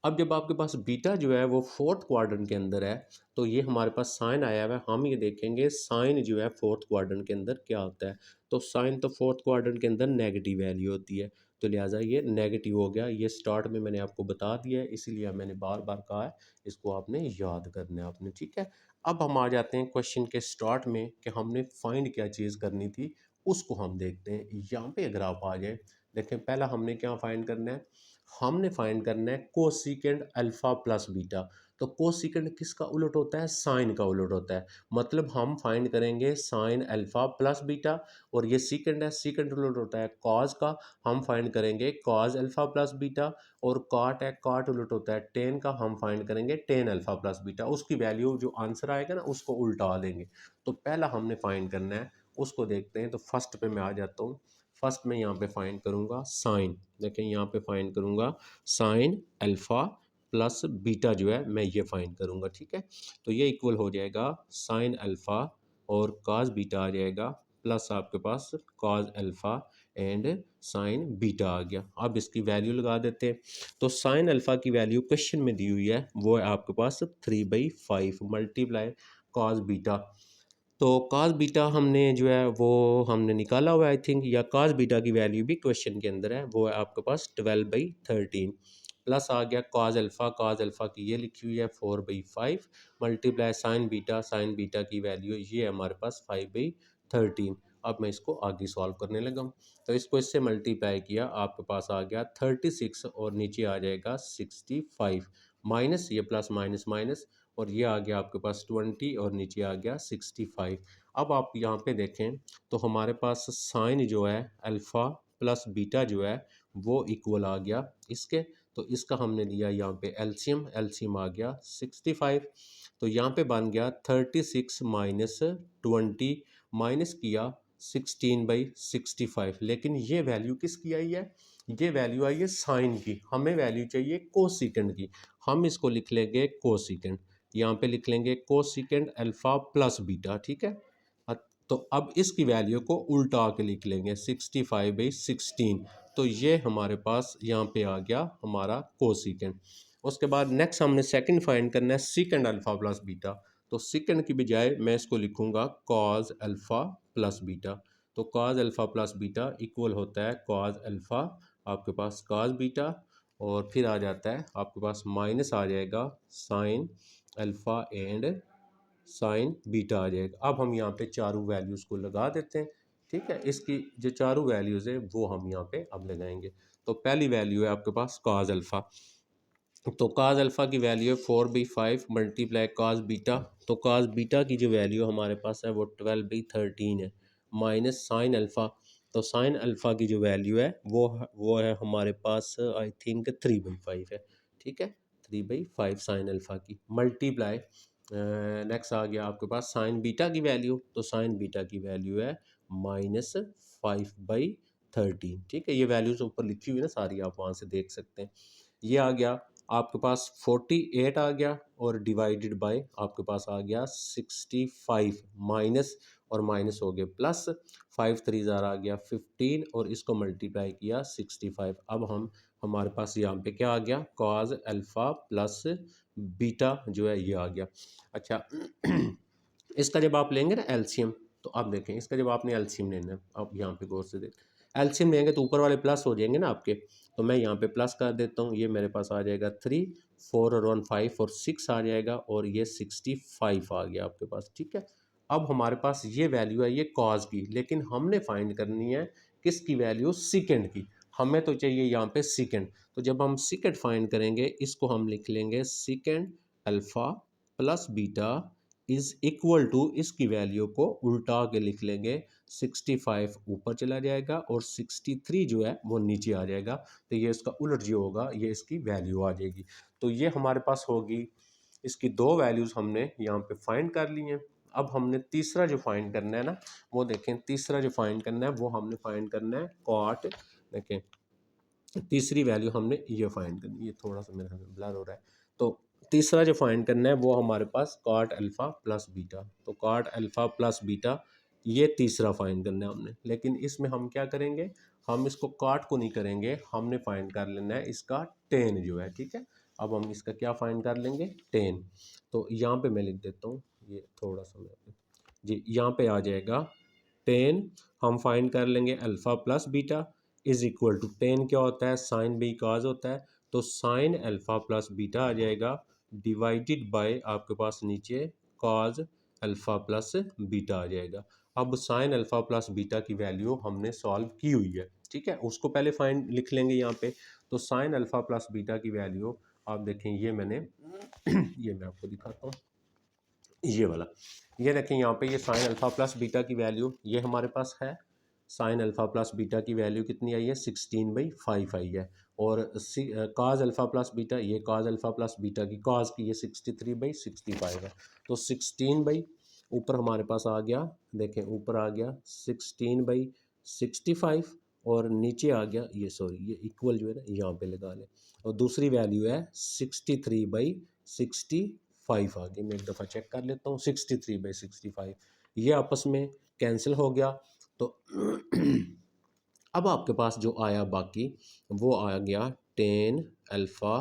अब जब आपके पास बीटा जो है वो फोर्थ क्वाड्रेंट के अंदर है, तो ये हमारे पास साइन आया हुआ है, हम ये देखेंगे साइन जो है फोर्थ क्वाड्रेंट के अंदर क्या होता है। तो साइन तो फोर्थ क्वाड्रेंट के अंदर नेगेटिव वैल्यू होती है, तो लिहाजा ये नेगेटिव हो गया। ये स्टार्ट में मैंने आपको बता दिया है, इसीलिए मैंने बार बार कहा है इसको आपने याद करना है आपने, ठीक है। अब हम आ जाते हैं क्वेश्चन के स्टार्ट में कि हमने फाइंड क्या चीज़ करनी थी, उसको हम देखते हैं। यहाँ पे अगर आप आ जाए, देखें पहला हमने क्या फाइंड करना है, हमने फाइंड करना है कोसिकेंड अल्फा प्लस बीटा। तो कोसिकेंड किसका उलट होता है, साइन का उलट होता है, मतलब हम फाइंड करेंगे साइन अल्फा प्लस बीटा, और ये सीकेंड है, सीकेंड उलट होता है कॉज का, हम फाइंड करेंगे कॉज अल्फा प्लस बीटा, और काट है, काट उलट होता है टेन का, हम फाइंड करेंगे टेन अल्फा प्लस बीटा। उसकी वैल्यू जो आंसर आएगा ना उसको उल्टा देंगे। तो पहला हमने फाइंड करना है उसको देखते हैं। तो फर्स्ट पे मैं आ जाता हूँ। फर्स्ट में यहाँ पे फाइंड करूँगा साइन, देखें यहाँ पे फाइंड करूँगा साइन अल्फ़ा प्लस बीटा जो है मैं ये फाइंड करूँगा, ठीक है। तो ये इक्वल हो जाएगा साइन अल्फ़ा और कॉस बीटा आ जाएगा प्लस आपके पास cos alpha and sine beta आ गया। अब इसकी वैल्यू लगा देते हैं। तो साइन अल्फ़ा की वैल्यू क्वेश्चन में दी हुई है, वो है आपके पास 3/5 मल्टीप्लाई कॉस बीटा। तो कॉस बीटा हमने जो है वो हमने निकाला हुआ है आई थिंक, या कॉस बीटा की वैल्यू भी क्वेश्चन के अंदर है, वो है आपके पास 12/13 प्लस आ गया कॉस अल्फ़ा की ये लिखी हुई है 4/5 मल्टीप्लाई साइन बीटा की वैल्यू ये है हमारे पास 5/13। अब मैं इसको आगे सॉल्व करने लगा हूँ। तो इसको इससे मल्टीप्लाई किया, आपके पास आ गया 36 और नीचे आ जाएगा 65 माइनस ये प्लस माइनस माइनस और ये आ गया आपके पास 20 और नीचे आ गया 65। अब आप यहाँ पे देखें तो हमारे पास साइन जो है अल्फ़ा प्लस बीटा जो है वो इक्वल आ गया इसके। तो इसका हमने लिया यहाँ पे एलसीएम, एलसीएम आ गया 65। तो यहाँ पे बन गया 36 माइनस 20 माइनस किया 16/65। लेकिन ये वैल्यू किसकी आई है? ये वैल्यू आई है साइन की, हमें वैल्यू चाहिए कोसिकेंड की। हम इसको लिख लेंगे कोसिकेंड, यहाँ पे लिख लेंगे कोसिकेंड अल्फा प्लस बीटा, ठीक है। तो अब इसकी वैल्यू को उल्टा के लिख लेंगे 65/16। तो ये हमारे पास यहाँ पे आ गया हमारा कोसिकेंड। उसके बाद नेक्स्ट हमने सेकंड फाइंड करना है सीकेंड अल्फा प्लस बीटा। तो सीकेंड की बजाय मैं इसको लिखूंगा कॉज अल्फा प्लस बीटा। तो cause alpha plus beta equal होता है कॉज अल्फा आपके पास कॉज बीटा और फिर आ जाता है आपके पास माइनस आ जाएगा sine alpha and sine beta आ जाएगा। अब हम यहाँ पे चारों वैल्यूज़ को लगा देते हैं, ठीक है। इसकी जो चारों वैल्यूज़ है वो हम यहाँ पे अब लगाएंगे। तो पहली वैल्यू है आपके पास कॉज अल्फ़ा। तो काज अल्फ़ा की वैल्यू है 4/5 मल्टीप्लाई काज बीटा। तो काज बीटा की जो वैल्यू हमारे पास है वो 12/13 है माइनस साइन अल्फ़ा। तो साइन अल्फ़ा की जो वैल्यू है वो है हमारे पास आई थिंक 3/5 है, ठीक है। 3/5 साइन अल्फ़ा की मल्टीप्लाई नेक्स्ट आ गया आपके पास साइन बीटा की वैल्यू। तो साइन बीटा की वैल्यू है -5/13, ठीक है। ये वैल्यूज़ ऊपर लिखी हुई है ना सारी, आप वहाँ से देख सकते हैं। ये आ गया आपके पास 48 आ गया और डिवाइडेड बाय आपके पास आ गया 65 माइनस और माइनस हो गए प्लस 5 3 ज़ार आ गया 15 और इसको मल्टीप्लाई किया 65। अब हम हमारे पास यहाँ पे क्या आ गया कॉज अल्फ़ा प्लस बीटा जो है ये आ गया। अच्छा इसका जब आप लेंगे ना एलसीएम, तो आप देखें इसका जब आपने एलसीएम लेना है, आप यहाँ पे गौर से देख एलसीएम लेंगे तो ऊपर वाले प्लस हो जाएंगे ना आपके। तो मैं यहाँ पे प्लस कर देता हूँ, ये मेरे पास आ जाएगा 3 4 और 1 5 और 6 आ जाएगा और ये 65 आ गया आपके पास, ठीक है। अब हमारे पास ये वैल्यू है ये कॉज की, लेकिन हमने फाइंड करनी है किसकी वैल्यू सीकेंड की। हमें तो चाहिए यहाँ पे सीकेंड। तो जब हम सीकेंड फाइंड करेंगे इसको हम लिख लेंगे second alpha plus beta is equal to, इसकी वैल्यू को उल्टा के लिख लेंगे 65 ऊपर चला जाएगा और 63 जो है वो नीचे आ जाएगा। तो ये इसका उलट जो होगा ये इसकी वैल्यू आ जाएगी। तो ये हमारे पास होगी, इसकी दो वैल्यूज़ हमने यहाँ पे फाइंड कर ली हैं। अब हमने तीसरा जो फाइंड करना है ना, वो देखें तीसरा जो फाइंड करना है वो हमने फाइंड करना है कॉट। देखें तीसरी वैल्यू हमने ये फाइंड करनी है, ये थोड़ा सा मेरा ब्लर हो रहा है। तो तीसरा जो फाइंड करना है वो हमारे पास कॉट अल्फ़ा प्लस बीटा। तो कॉट अल्फ़ा प्लस बीटा ये तीसरा फाइंड करना है हमने, लेकिन इसमें हम क्या करेंगे, हम इसको कॉट को नहीं करेंगे, हमने फाइंड कर लेना है इसका टेन जो है, ठीक है। अब हम इसका क्या फाइंड कर लेंगे टेन। तो यहाँ पे मैं लिख देता हूँ, ये थोड़ा सा मैं जी यहाँ पे आ जाएगा टेन। हम फाइंड कर लेंगे alpha plus beta is equal to tan क्या होता है साइन बी काज होता है। तो साइन अल्फ़ा प्लस बीटा आ जाएगा डिवाइडेड बाय आपके पास नीचे कॉज अल्फ़ा प्लस बीटा आ जाएगा। अब साइन अल्फ़ा प्लस बीटा की वैल्यू हमने सॉल्व की हुई है, ठीक है। उसको पहले फाइंड लिख लेंगे यहाँ पे। तो साइन अल्फ़ा प्लस बीटा की वैल्यू आप देखें, ये मैंने ये मैं आपको दिखाता हूँ, ये वाला ये देखें यहाँ पे, ये साइन अल्फ़ा प्लस बीटा की वैल्यू ये हमारे पास है। साइन अल्फ़ा प्लस बीटा की वैल्यू कितनी आई है 16/5 आई है। और काज अल्फ़ा प्लस बीटा, ये काज अल्फ़ा प्लस बीटा की काज की ये 63/65 है। तो 16 ऊपर हमारे पास आ गया, देखें ऊपर आ गया 16/65 और नीचे आ गया ये, सॉरी ये इक्वल जो है ना यहाँ पे लगा लें, और दूसरी वैल्यू है 63/65 आ गई। मैं एक दफ़ा चेक कर लेता हूँ, 63/65 ये आपस में कैंसिल हो गया। तो अब आपके पास जो आया बाकी वो आ गया 10 alpha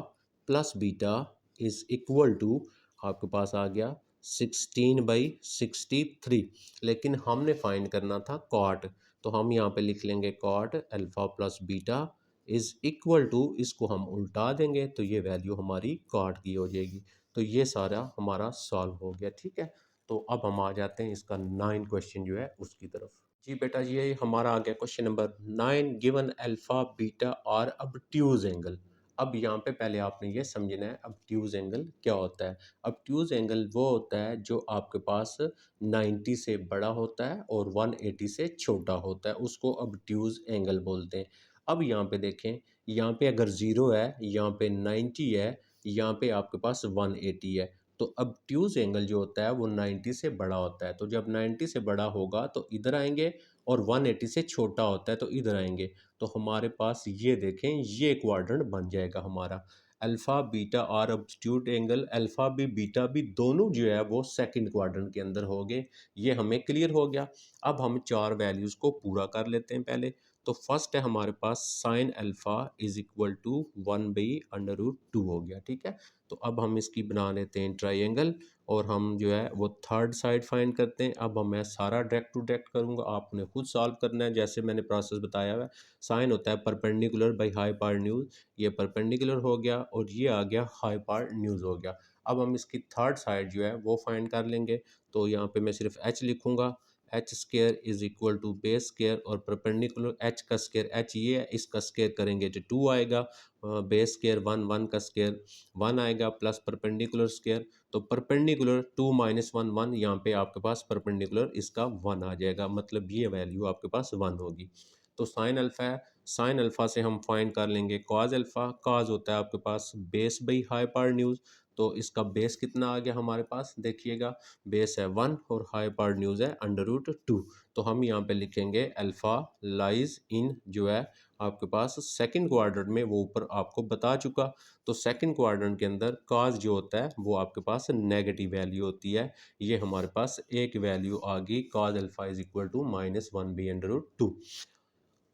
plus beta is equal to, आपके पास आ गया 16/63। लेकिन हमने फाइंड करना था कॉट, तो हम यहाँ पे लिख लेंगे cot alpha plus beta is equal to, इसको हम उल्टा देंगे तो ये वैल्यू हमारी कॉट की हो जाएगी। तो ये सारा हमारा सॉल्व हो गया, ठीक है। तो अब हम आ जाते हैं इसका 9 क्वेश्चन जो है उसकी तरफ। जी बेटा, ये हमारा आ गया question number 9। Given alpha beta और obtuse एंगल। अब यहाँ पे पहले आपने ये समझना है obtuse एंगल क्या होता है। obtuse एंगल वो होता है जो आपके पास 90 से बड़ा होता है और 180 से छोटा होता है, उसको obtuse एंगल बोलते हैं। अब यहाँ पे देखें, यहाँ पे अगर 0 है, यहाँ पे 90 है, यहाँ पे आपके पास 180 है, तो obtuse एंगल जो होता है वो 90 से बड़ा होता है। तो जब 90 से बड़ा होगा तो इधर आएंगे, और 180 से छोटा होता है तो इधर आएंगे। तो हमारे पास ये देखें, ये क्वाड्रेंट बन जाएगा हमारा। अल्फ़ा बीटा और obtuse एंगल, अल्फ़ा भी बीटा भी दोनों जो है वो सेकंड क्वाड्रेंट के अंदर हो गए। ये हमें क्लियर हो गया। अब हम चार वैल्यूज़ को पूरा कर लेते हैं पहले। तो फर्स्ट है हमारे पास sine alpha is equal to 1/√2 हो गया, ठीक है। तो अब हम इसकी बना लेते हैं ट्राइंगल, और हम जो है वो थर्ड साइड फाइंड करते हैं। अब मैं सारा डायरेक्ट टू डायरेक्ट करूँगा, आपने खुद सॉल्व करना है जैसे मैंने प्रोसेस बताया हुआ है। साइन होता है परपेंडिकुलर बाई हाइपारन्यूज, ये परपेंडिकुलर हो गया और ये आ गया हाइपारन्यूज हो गया। अब हम इसकी थर्ड साइड जो है वो फाइंड कर लेंगे। तो यहाँ पे मैं सिर्फ एच लिखूँगा, H square is equal to base square और परपेंडिकुलर एच का स्केयर, एच ये है, इसका स्केयर करेंगे तो 2 आएगा, बेस स्केयर 1, 1 का स्केयर 1 आएगा, प्लस परपेंडिकुलर स्केयर, तो परपेंडिकुलर 2 माइनस 1 1, यहाँ पे आपके पास परपेंडिकुलर इसका 1 आ जाएगा, मतलब ये वैल्यू आपके पास 1 होगी। तो साइन अल्फा है, साइन अल्फा से हम फाइंड कर लेंगे कॉज अल्फा। कॉज होता है आपके पास बेस बाई हाइपारन्यूज, तो इसका बेस कितना आ गया हमारे पास, देखिएगा बेस है 1 और हाइपारन्यूज है √2। तो हम यहाँ पे लिखेंगे अल्फा लाइज इन जो है आपके पास सेकंड क्वाड्रेंट में, वो ऊपर आपको बता चुका। तो सेकंड क्वाड्रेंट के अंदर काज जो होता है वो आपके पास नेगेटिव वैल्यू होती है। ये हमारे पास एक वैल्यू आ गई, cos alpha is equal to -1/√2।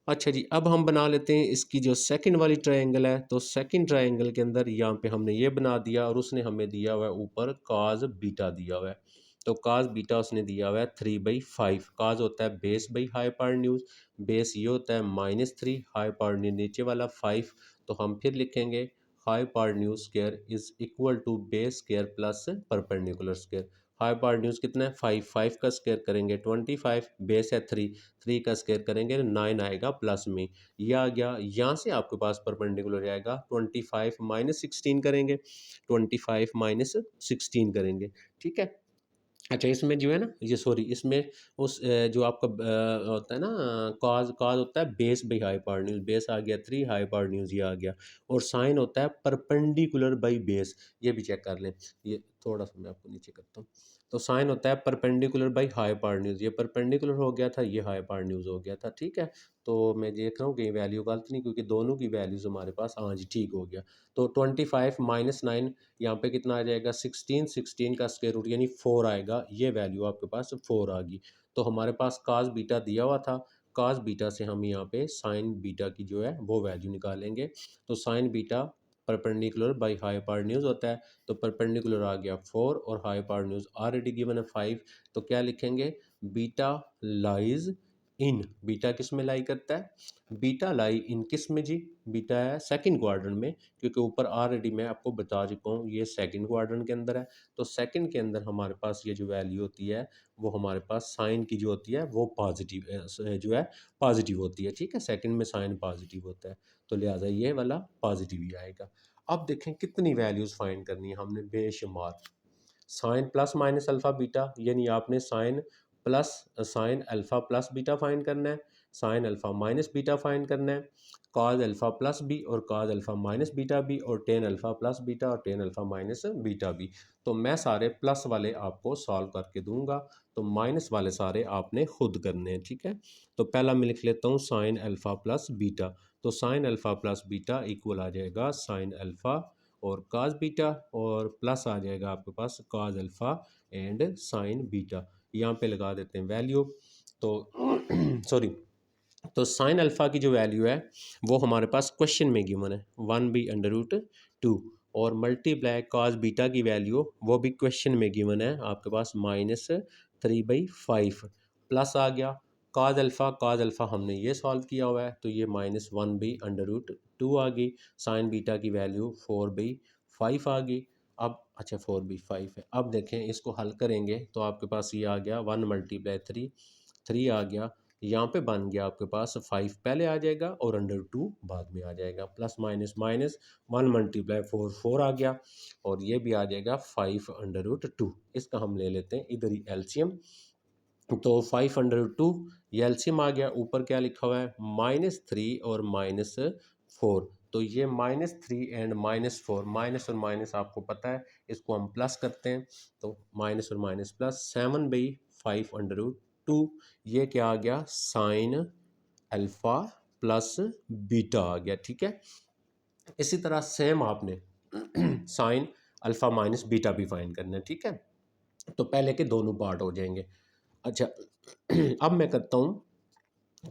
अच्छा जी, अब हम बना लेते हैं इसकी जो सेकंड वाली ट्रायंगल है। तो सेकंड ट्रायंगल के अंदर यहाँ पे हमने ये बना दिया और उसने हमें दिया हुआ है ऊपर काज बीटा दिया हुआ है। तो काज बीटा उसने दिया हुआ है 3/5। काज होता है बेस बाई हाइपारन्यूज, बेस ये होता है -3, हाइपारन्यूज नीचे वाला 5। तो हम फिर लिखेंगे hypotenuse square is equal to base square plus perpendicular square. Hypotenuse कितना है 5, 5 का स्क्वायर करेंगे 25, बेस है 3, 3 का स्क्वायर करेंगे 9 आएगा प्लस में, ये आ गया। यहाँ से आपके पास परपेंडिकुलर आएगा 25 माइनस 16 करेंगे, 25 माइनस 16 करेंगे, ठीक है। अच्छा, इसमें जो है ना, ये सॉरी, इसमें उस जो आपका होता है ना, कॉज कॉज होता है बेस बाई हाइपारन्यूज, बेस आ गया 3, हाइपारन्यूज ये आ गया, और साइन होता है परपेंडिकुलर बाई बेस, ये भी चेक कर लें। ये थोड़ा सा मैं आपको नीचे करता हूँ। तो साइन होता है परपेंडिकुलर बाई हाइपारन्यूज, ये परपेंडिकुलर हो गया था, ये हाइपारन्यूज हो गया था, ठीक है। तो मैं देख रहा हूँ कहीं वैल्यू गलत नहीं, क्योंकि दोनों की वैल्यूज हमारे पास, हाँ जी ठीक हो गया। तो 25 माइनस 9, यहाँ पे कितना आ जाएगा 16, 16 का स्क्वायर रूट यानी 4 आएगा, ये वैल्यू आपके पास 4 आ गई। तो हमारे पास काज बीटा दिया हुआ था, काज बीटा से हम यहाँ पे साइन बीटा की जो है वो वैल्यू निकालेंगे। तो साइन बीटा परपेंडिकुलर बाई हाइपारन्यूज होता है, तो परपेंडिकुलर आ गया 4 और हाइपारन्यूज ऑलरेडी गिवन है 5। तो क्या लिखेंगे, बीटा लाइज इन, बीटा किस में लाई करता है, बीटा लाई इन किस में जी, बीटा है सेकंड क्वाड्रेंट में, क्योंकि ऊपर ऑलरेडी मैं आपको बता चुका हूँ ये सेकंड क्वाड्रेंट के अंदर है। तो सेकंड के अंदर हमारे पास ये जो वैल्यू होती है वो हमारे पास साइन की जो होती है वो पॉजिटिव जो है पॉजिटिव होती है, ठीक है। सेकंड में साइन पॉजिटिव होता है, तो लिहाजा ये वाला पॉजिटिव ही आएगा। अब देखें कितनी वैल्यूज़ फाइंड करनी है हमने, बेशुमार। Sine plus minus alpha beta, यानी आपने sine plus sine alpha plus beta find करना है। Sine alpha minus beta find करना है, कॉज अल्फ़ा प्लस बी और cos alpha minus beta B, और टेन अल्फ़ा प्लस बीटा और tan alpha minus beta B. तो मैं सारे प्लस वाले आपको सॉल्व करके दूंगा, तो माइनस वाले सारे आपने खुद करने हैं, ठीक है। तो पहला मैं लिख लेता हूँ साइन अल्फ़ा प्लस बीटा। तो sine alpha plus beta equal आ जाएगा साइन अल्फ़ा और काज बीटा, और प्लस आ जाएगा आपके पास cos alpha and sine beta. यहाँ पे लगा देते हैं वैल्यू। तो सॉरी, तो साइन अल्फ़ा की जो वैल्यू है वो हमारे पास क्वेश्चन में गिवन है 1/√2, और मल्टीप्लाई कॉस बीटा की वैल्यू वो भी क्वेश्चन में गिवन है आपके पास -3/5, प्लस आ गया कॉज अल्फ़ा हमने ये सॉल्व किया हुआ है, तो ये -1/√2 आ गई। साइन बीटा की वैल्यू 4/5 आ गई। अब अच्छा 4/5 है। अब देखें इसको हल करेंगे तो आपके पास ये आ गया 1 × 3, 3 आ गया। यहाँ पे बन गया आपके पास 5 पहले आ जाएगा और √2 बाद में आ जाएगा, प्लस माइनस माइनस 1 × 4 4 आ गया, और ये भी आ जाएगा 5/2। इसका हम ले लेते हैं इधर ही एलसीएम। तो 5/2 ये एलसीएम आ गया। ऊपर क्या लिखा हुआ है -3 और -4, तो ये -3 एंड -4, माइनस और माइनस आपको पता है, इसको हम प्लस करते हैं, तो माइनस और माइनस प्लस 7/5/2। ये क्या आ गया साइन अल्फा प्लस बीटा आ गया, ठीक है। इसी तरह सेम आपने साइन अल्फा माइनस बीटा भी फाइंड करना है, ठीक है। तो पहले के दोनों पार्ट हो जाएंगे। अच्छा अब मैं करता हूँ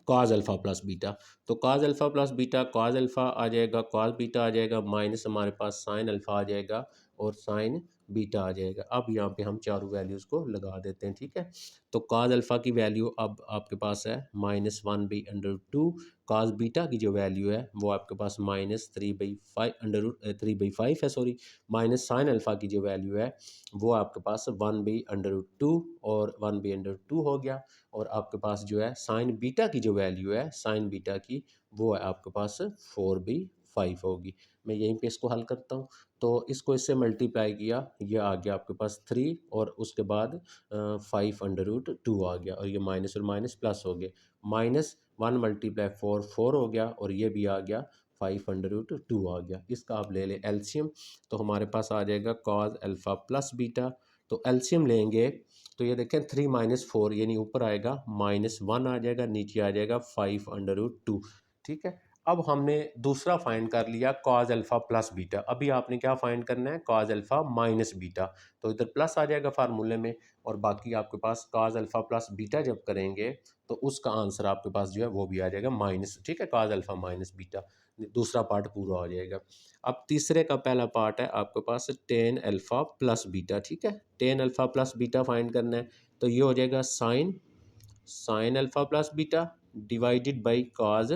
कॉज अल्फ़ा प्लस बीटा। तो cos alpha plus beta, cos alpha आ जाएगा, कॉज बीटा आ जाएगा, माइनस हमारे पास साइन अल्फ़ा आ जाएगा और साइन बीटा आ जाएगा। अब यहाँ पे हम चारों वैल्यूज़ को लगा देते हैं, ठीक है। तो कॉज अल्फ़ा की वैल्यू अब आपके पास है -1/√2, कॉज बीटा की जो वैल्यू है वो आपके पास -3/5 है, सॉरी, माइनस साइन अल्फ़ा की जो वैल्यू है वो आपके पास 1/√2 और 1/√2 हो गया। और आपके पास जो है साइन बीटा की जो वैल्यू है साइन बीटा की, वो है आपके पास 4/5 होगी। मैं यहीं पे इसको हल करता हूँ। तो इसको इससे मल्टीप्लाई किया, ये आ गया आपके पास 3, और उसके बाद 5/2 आ गया, और ये माइनस और माइनस प्लस हो गए, -1 × 4 4 हो गया, और ये भी आ गया 5/2 आ गया। इसका आप ले लें एलसीएम, तो हमारे पास आ जाएगा कॉज अल्फ़ा प्लस बीटा। तो एलसीएम लेंगे तो ये देखें 3 - 4 यानी ऊपर आएगा -1 आ जाएगा, नीचे आ जाएगा 5/2, ठीक है। अब हमने दूसरा फाइंड कर लिया कॉज अल्फ़ा प्लस बीटा। अभी आपने क्या फाइंड करना है कॉज अल्फ़ा माइनस बीटा, तो इधर प्लस आ जाएगा फार्मूले में, और बाकी आपके पास कॉज अल्फ़ा प्लस बीटा जब करेंगे तो उसका आंसर आपके पास जो है वो भी आ जाएगा माइनस, ठीक है, कॉज अल्फ़ा माइनस बीटा। दूसरा पार्ट पूरा हो जाएगा। अब तीसरे का पहला पार्ट है आपके पास टेन अल्फ़ा प्लस बीटा, ठीक है। Tan alpha plus beta find करना है, तो ये हो जाएगा sine sine alpha plus beta divided by cos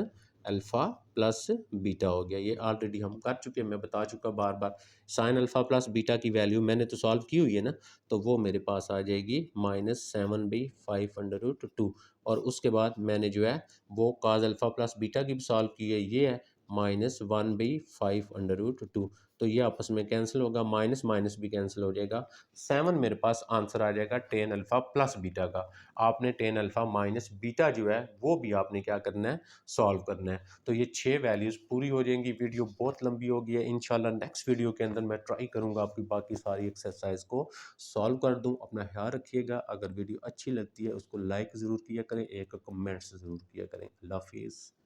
alpha plus beta हो गया। ये ऑलरेडी हम कर चुके हैं, मैं बता चुका बार बार। साइन अल्फ़ा प्लस बीटा की वैल्यू मैंने तो सॉल्व की हुई है ना, तो वो मेरे पास आ जाएगी -7/5/2, और उसके बाद मैंने जो है वो कॉज अल्फ़ा प्लस बीटा की भी सॉल्व की है, ये है -1/5/2। तो ये आपस में कैंसिल होगा, माइनस माइनस भी कैंसिल हो जाएगा। 7 मेरे पास आंसर आ जाएगा टेन अल्फ़ा प्लस बीटा का। आपने टेन अल्फ़ा माइनस बीटा जो है वो भी आपने क्या करना है सॉल्व करना है। तो ये 6 वैल्यूज़ पूरी हो जाएंगी। वीडियो बहुत लंबी हो गई है, इंशाल्लाह नेक्स्ट वीडियो के अंदर मैं ट्राई करूँगा आपकी बाकी सारी एक्सरसाइज को सॉल्व कर दूँ। अपना ख्याल रखिएगा। अगर वीडियो अच्छी लगती है उसको लाइक ज़रूर किया करें, एक कमेंट्स ज़रूर किया करें। अल्लाह हाफिज़।